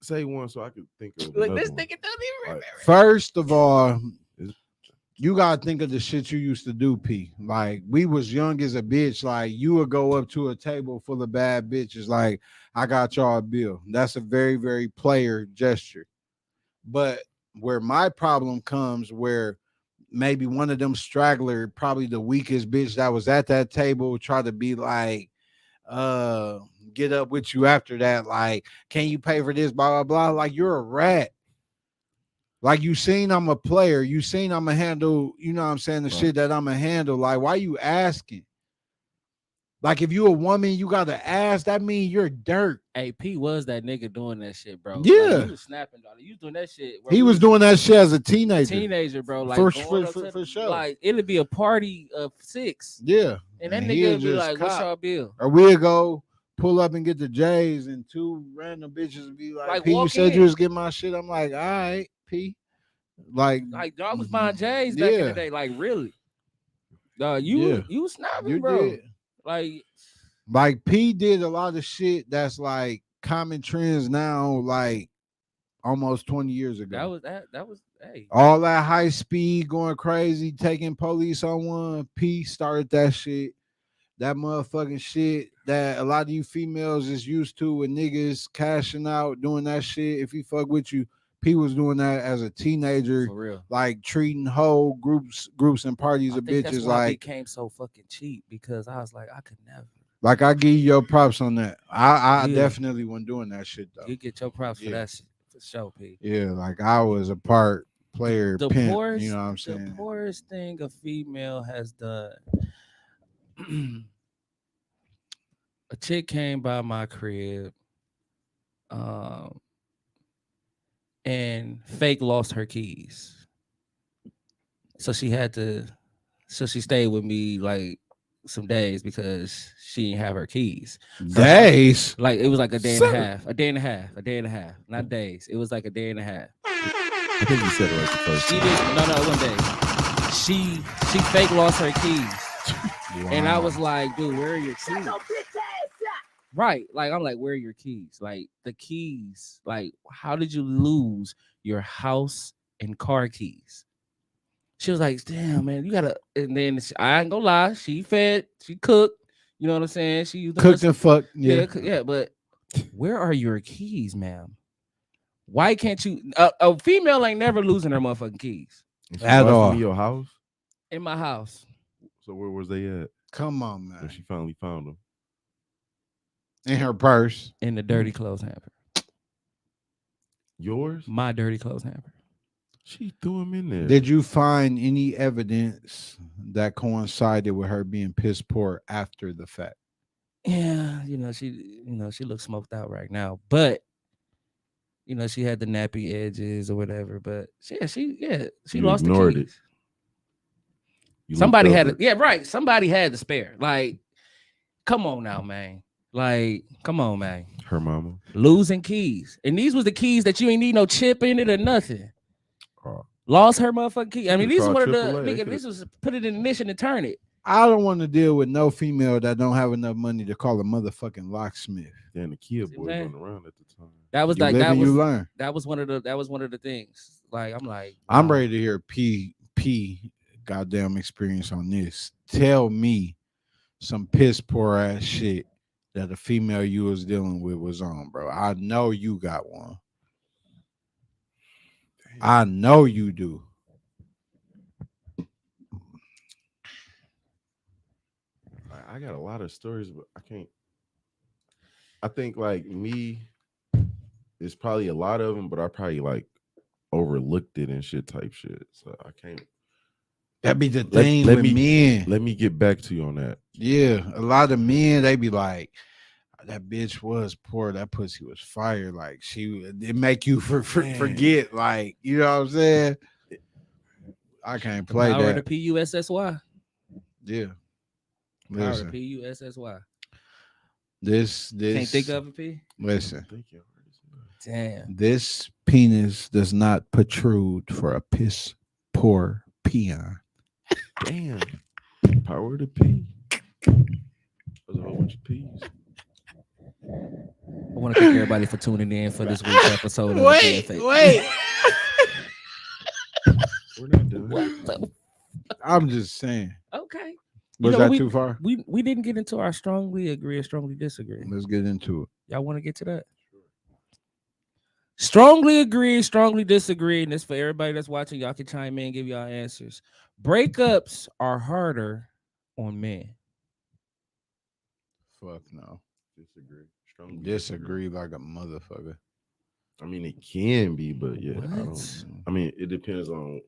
Say one so I could think of. Look, this one. nigga doesn't even remember. First of all, you gotta think of the shit you used to do, P. Like we was young as a bitch. Like you would go up to a table full of bad bitches. Like I got y'all a bill. That's a very, very player gesture. But where my problem comes, where maybe one of them straggler, probably the weakest bitch that was at that table, try to be like, get up with you after that. Like, can you pay for this? Blah blah blah. Like you're a rat. Like you seen I'm a player. You seen I'm a handle, you know what I'm saying, the shit that I'm a handle. Like, why you asking? Like if you a woman, you gotta ask. That mean you're dirt. Hey, P was that nigga doing that shit, bro. Yeah. Like, he was snapping, dog. He was doing that shit. Bro. He was doing that shit as a teenager. Bro. Like For sure. Like it'd be a party of 6. Yeah. And that nigga would be like, what's y'all bill? Or we'll go pull up and get the J's, and two random bitches would be like, P, you said you was getting my shit. I'm like, all right, P. Like y'all was buying J's back in the day. Like, really? You snapping, you bro. Did. Like P did a lot of shit that's like common trends now, like almost 20 years ago. That was hey. All that high speed going crazy, taking police on one. P started that shit. That motherfucking shit that a lot of you females is used to with niggas cashing out, doing that shit. If he fuck with you, P was doing that as a teenager, for real. Like treating whole groups and parties of bitches. That's why like it became so fucking cheap, because I was like, I could never. Like I give you your props on that. I definitely wasn't doing that shit though. You get your props for that shit, for sure, P. Yeah, like I was a part player, the pimp, poorest, you know what I'm saying? The poorest thing a female has done. A chick came by my crib, and fake lost her keys. So she stayed with me like some days because she didn't have her keys. Days? Like it was like a day and a half. Not days. It was like a day and a half. I think you said it like the first She time. didn't. No, it wasn't days. She fake lost her keys. Wow. And I was like, dude, where are your keys? Right. Like, I'm like, where are your keys? Like, the keys. Like, how did you lose your house and car keys? She was like, damn, man, you gotta. And then I ain't gonna lie, she fed, she cooked. You know what I'm saying? She cooked and fucked. Yeah. But where are your keys, ma'am? Why can't you? A female ain't never losing her motherfucking keys at all. In your house? In my house. So where was they at Come on, when man. she finally found them? In her purse. In the dirty clothes hamper. Yours? My dirty clothes hamper. She threw them in there. Did you find any evidence that coincided with her being piss poor after the fact? Yeah, she looks smoked out right now, but she had the nappy edges or whatever. But she You lost the ignored it. keys. You Somebody looked had over it. Yeah, right. Somebody had the spare. Like, come on now, man. Like, come on, man. her mama. Losing keys, and these was the keys that you ain't need no chip in it or nothing. Oh, Lost her motherfucking key. I mean, could've these called one of the AAA. They nigga. could've- This was put it in ignition and turn it. I don't want to deal with no female that don't have enough money to call a motherfucking locksmith. Damn, the Kia See what boys I'm running saying? around at the time. That was You like live that and was you learn. that was one of the things. Like I'm like I'm wow. ready to hear P goddamn experience on this. Tell me some piss poor ass shit that the female you was dealing with was on, bro. I know you got one. I know you do. I got a lot of stories, but I can't. I think like me, there's probably a lot of them, but I probably like overlooked it and shit type shit. So I can't. That be the Let- thing let with me- men. Let me get back to you on that. Yeah, a lot of men they be like, that bitch was poor. That pussy was fire. Like it make you Man. forget. Like you know what I'm saying. I can't The play power of that. the PUSSY. Yeah. Power of Listen, the PUSSY. this Can't think of it, P. listen. Thank you. Damn. This penis does not protrude for a piss poor peon. Damn. Power to P. There's a whole bunch of P's. I want to thank everybody for tuning in for this week's episode of Wait. We're not done. What the? I'm just saying. Okay. Was know, that we- too far? We didn't get into our strongly agree or strongly disagree. Let's get into it. Y'all want to get to that? Strongly agree, strongly disagree, and this for everybody that's watching. Y'all can chime in, give y'all answers. Breakups are harder on men. Fuck no. Disagree. Strongly Disagree like a motherfucker. I mean, it can be, but yeah, I What? don't. I mean, it depends on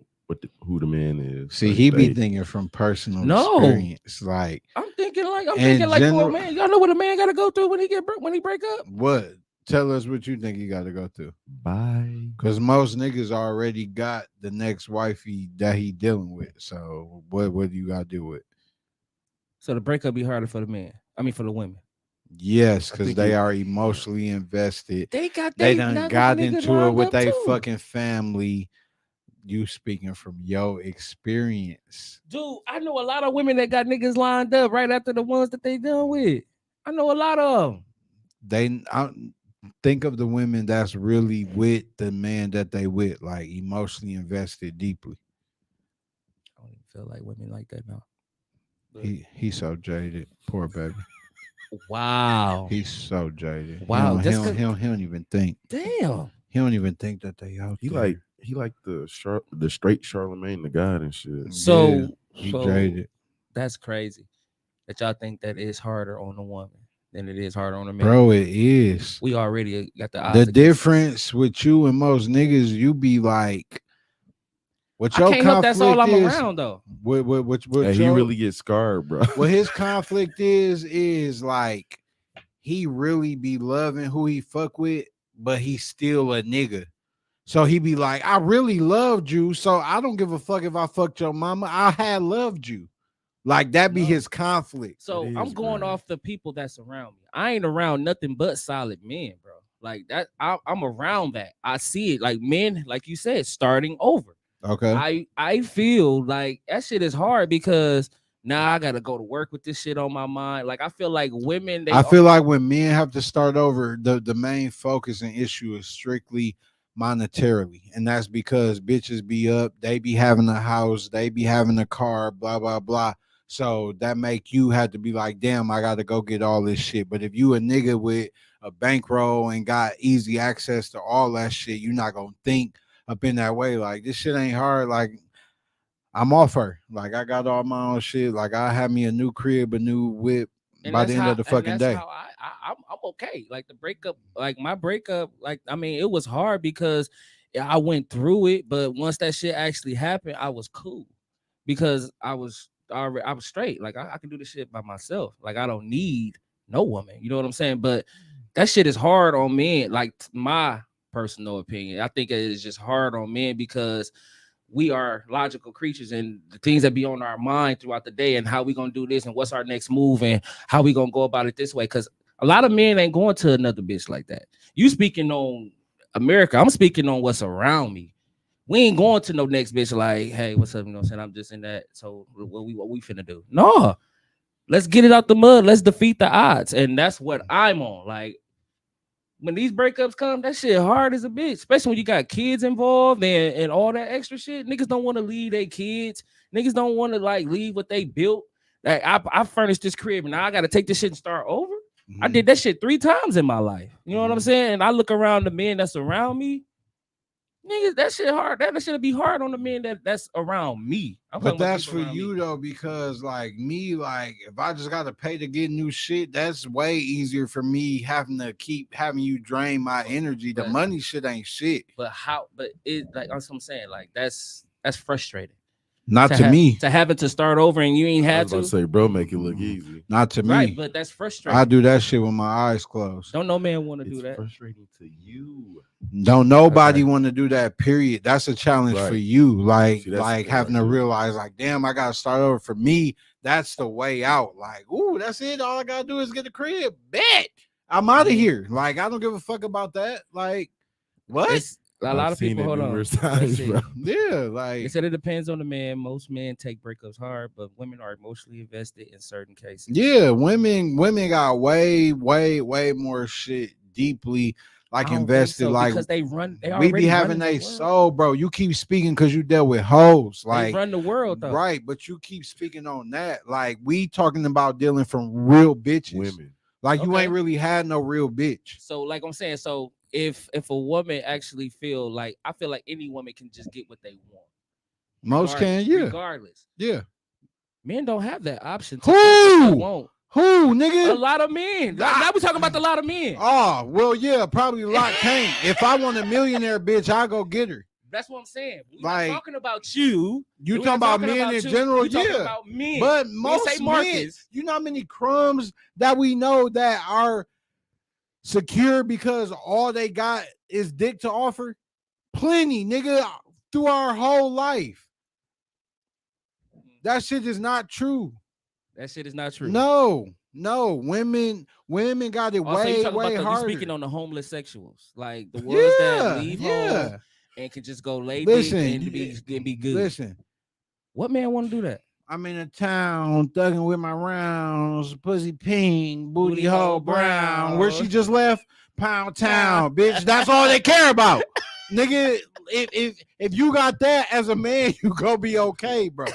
who the man is. See, Like, he be they- thinking from personal No. experience. Like I'm thinking like In for a general- man. Y'all know what a man got to go through when he break up. what? Tell us what you think he got to go through. Bye. Because most niggas already got the next wifey that he dealing with. So what do you got to do with? So the breakup be harder for the man. I mean for the women. Yes, I because think they it- are emotionally invested. They got They another done got nigga into it lined with up their too. fucking family. You speaking from your experience. Dude, I know a lot of women that got niggas lined up right after the ones that they done with. I know a lot of them. Think of the women that's really with the man that they with, like emotionally invested deeply. I don't even feel like women like that now. He's so jaded. Poor baby. Wow. He's so jaded. Wow, He just don't, 'cause- he don't, he don't even think. Damn. He don't even think that they out He there. like the straight Charlemagne the God and shit. So, Yeah, he jaded. that's crazy that y'all think that is harder on a woman than it is harder on a man. Bro, it is. We already got the odds The against- difference with you and most niggas, you be like, what I your can't help that's all I'm conflict is. around though. What Hey, he your- really gets scarred, bro. what his conflict is like he really be loving who he fuck with, but he's still a nigga. So he be like, I really loved you, so I don't give a fuck if I fucked your mama. I had loved you. Like that be No. his conflict. So It I'm is, going bro. off the people that's around me. I ain't around nothing but solid men, bro. Like that, I'm around that. I see it. Like men, like you said, starting over. Okay. I feel like that shit is hard because now I gotta go to work with this shit on my mind. Like I feel like women, I feel like when men have to start over, the main focus and issue is strictly monetarily, and that's because bitches be up, they be having a house, they be having a car, blah blah blah. So that make you have to be like, damn, I got to go get all this shit. But if you a nigga with a bankroll and got easy access to all that shit, you're not gonna think up in that way. Like this shit ain't hard. Like I'm off her. Like I got all my own shit. Like I have me a new crib, a new whip by the end of the fucking day. How I'm okay. Like the breakup, like my breakup, like I mean, it was hard because I went through it, but once that shit actually happened, I was cool because I was straight. Like I can do this shit by myself. Like I don't need no woman. You know what I'm saying? But that shit is hard on men. Like my personal opinion, I think it is just hard on men because we are logical creatures and the things that be on our mind throughout the day and how we gonna do this and what's our next move and how we gonna go about it this way. Cause a lot of men ain't going to another bitch like that. You speaking on America, I'm speaking on what's around me. We ain't going to no next bitch like, hey, what's up? You know what I'm saying? I'm just in that. So what we finna do? No, let's get it out the mud. Let's defeat the odds. And that's what I'm on. Like when these breakups come, that shit hard as a bitch, especially when you got kids involved and all that extra shit. Niggas don't want to leave their kids. Niggas don't want to like leave what they built. Like I furnished this crib and now I got to take this shit and start over. I did that shit 3 times in my life. You know what I'm saying? And I look around the men that's around me. Niggas, that shit hard. That should be hard on the men that's around me. But that's for you though, because like me, like if I just gotta pay to get new shit, that's way easier for me having to keep having you drain my energy. The money shit ain't shit. But how? But it like that's what I'm saying. Like that's frustrating. Not to me. To having to start over and you ain't had to. I was about to say, bro, make it look easy. Not to me. Right, but that's frustrating. I do that shit with my eyes closed. Don't no man want to do that. Frustrating to you. Don't nobody want to do that, period. That's a challenge for you. Like, See, like having to realize, like, damn, I gotta start over. For me, that's the way out. Like, ooh, that's it. All I gotta do is get a crib. Bet I'm out of here. Like, I don't give a fuck about that. Like, what? A lot of people, hold on. Times, bro. Yeah, like they said it depends on the man. Most men take breakups hard, but women are emotionally invested in certain cases. Yeah, women got way more shit deeply like invested. Like because they we be having a soul, bro. You keep speaking because you dealt with hoes. Like they run the world, though. Right? But you keep speaking on that. Like we talking about dealing from real bitches, women. Like you ain't really had no real bitch. So, like I'm saying, so. If a woman actually feel like I feel like any woman can just get what they want. Most can, yeah. Regardless. Yeah. Men don't have that option. Who? Who, nigga? A lot of men. Now we talking about a lot of men. Oh, well, yeah, probably a lot can't. If I want a millionaire bitch, I'll go get her. That's what I'm saying. We're like, not talking about you. You talking about men in general, yeah. About men. But most men, you know how many crumbs that we know that are secure because all they got is dick to offer? Plenty, nigga, through our whole life. That shit is not true. That shit is not true. No, women got it way harder. You speaking on the homeless sexuals, like the ones that leave home and can just go lay dick and be good. Listen, what man want to do that? I'm in a town thugging with my rounds, pussy pink, booty hole brown. Where she just left? Pound Town, bitch. That's all they care about. Nigga, if you got that as a man, you gonna be okay, bro.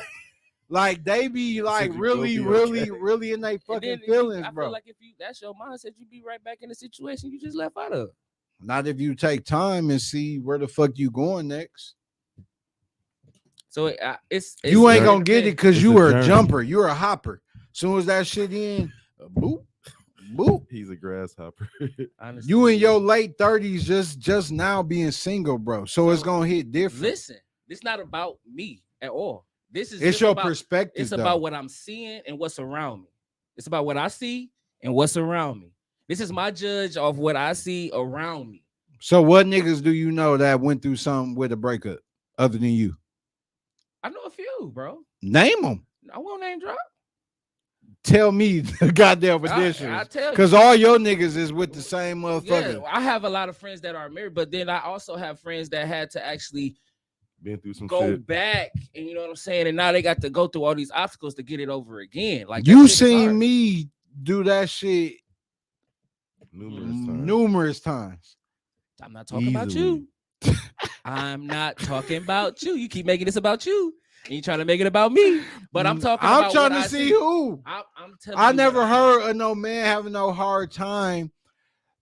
Like they be like really in their fucking feelings, bro. I feel like if that's your mindset, you be right back in the situation you just left out of. Not if you take time and see where the fuck you going next. So it's you ain't gonna get it because you were a jumper. You're a hopper. Soon as that shit in, boop, boop. He's a grasshopper. Honestly, you in your late 30s, just now being single, bro. So it's gonna hit different. Listen, it's not about me at all. It's your perspective. It's about what I'm seeing and what's around me. It's about what I see and what's around me. This is my judge of what I see around me. So what niggas do you know that went through something with a breakup other than you? I know a few, bro. Name them. I won't name drop. Tell me the goddamn additions. I tell you. Because all your niggas is with the same motherfucker. Yeah, I have a lot of friends that are married, but then I also have friends that had to actually been through some go shit. back, and you know what I'm saying? And now they got to go through all these obstacles to get it over again. Like you seen me do that shit numerous times. I'm not talking about you. I'm not talking about you. You keep making this about you. And you trying to make it about me. But I'm talking about I'm trying to see who. I'm telling I you never heard of no man having no hard time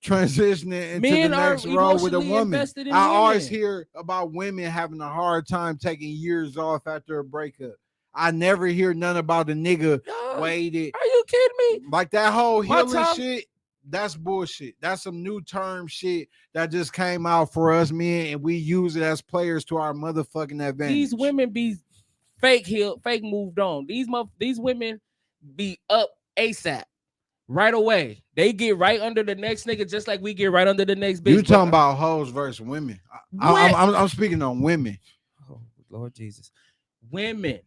transitioning into Men the are next role with a emotionally woman. invested in I always women. hear about women having a hard time taking years off after a breakup. I never hear none about a nigga Dog, waited. are you kidding me? Like that whole My healing time- shit, that's bullshit. That's some new term shit that just came out for us men, and we use it as players to our motherfucking advantage. These women be fake healed, fake moved on. These women be up ASAP. Right away. They get right under the next nigga just like we get right under the next bitch. You talking about hoes versus women? I'm speaking on women. Oh, Lord Jesus. Women.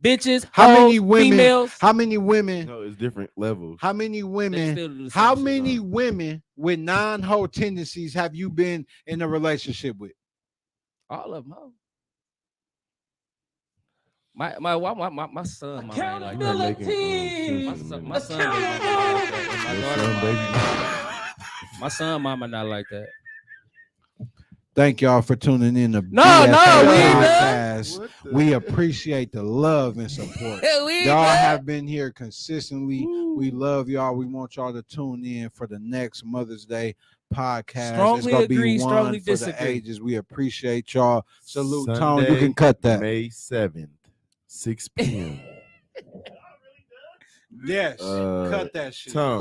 Bitches, How many hoes, women? females. How many women? No, it's different levels. How many They women? still do the How same shit. many women with non-hoe tendencies have you been in a relationship with? All of them, huh? My son, mama ain't like that. My son, baby mama not like that. And my Your daughter, son, mama baby ain't like that. My son, mama not like that. Thank y'all for tuning in to No, BFA we ain't Podcast. What the- We appreciate the love and support. We Y'all done. have been here consistently. We love y'all. We want y'all to tune in for the next Mother's Day podcast. Strongly it's gonna agree, be one strongly for disagree. the ages. We appreciate y'all. Salute, Tone. Sunday, You can cut that. May 7th, 6 p.m. Yes, Uh, cut that shit. Tone.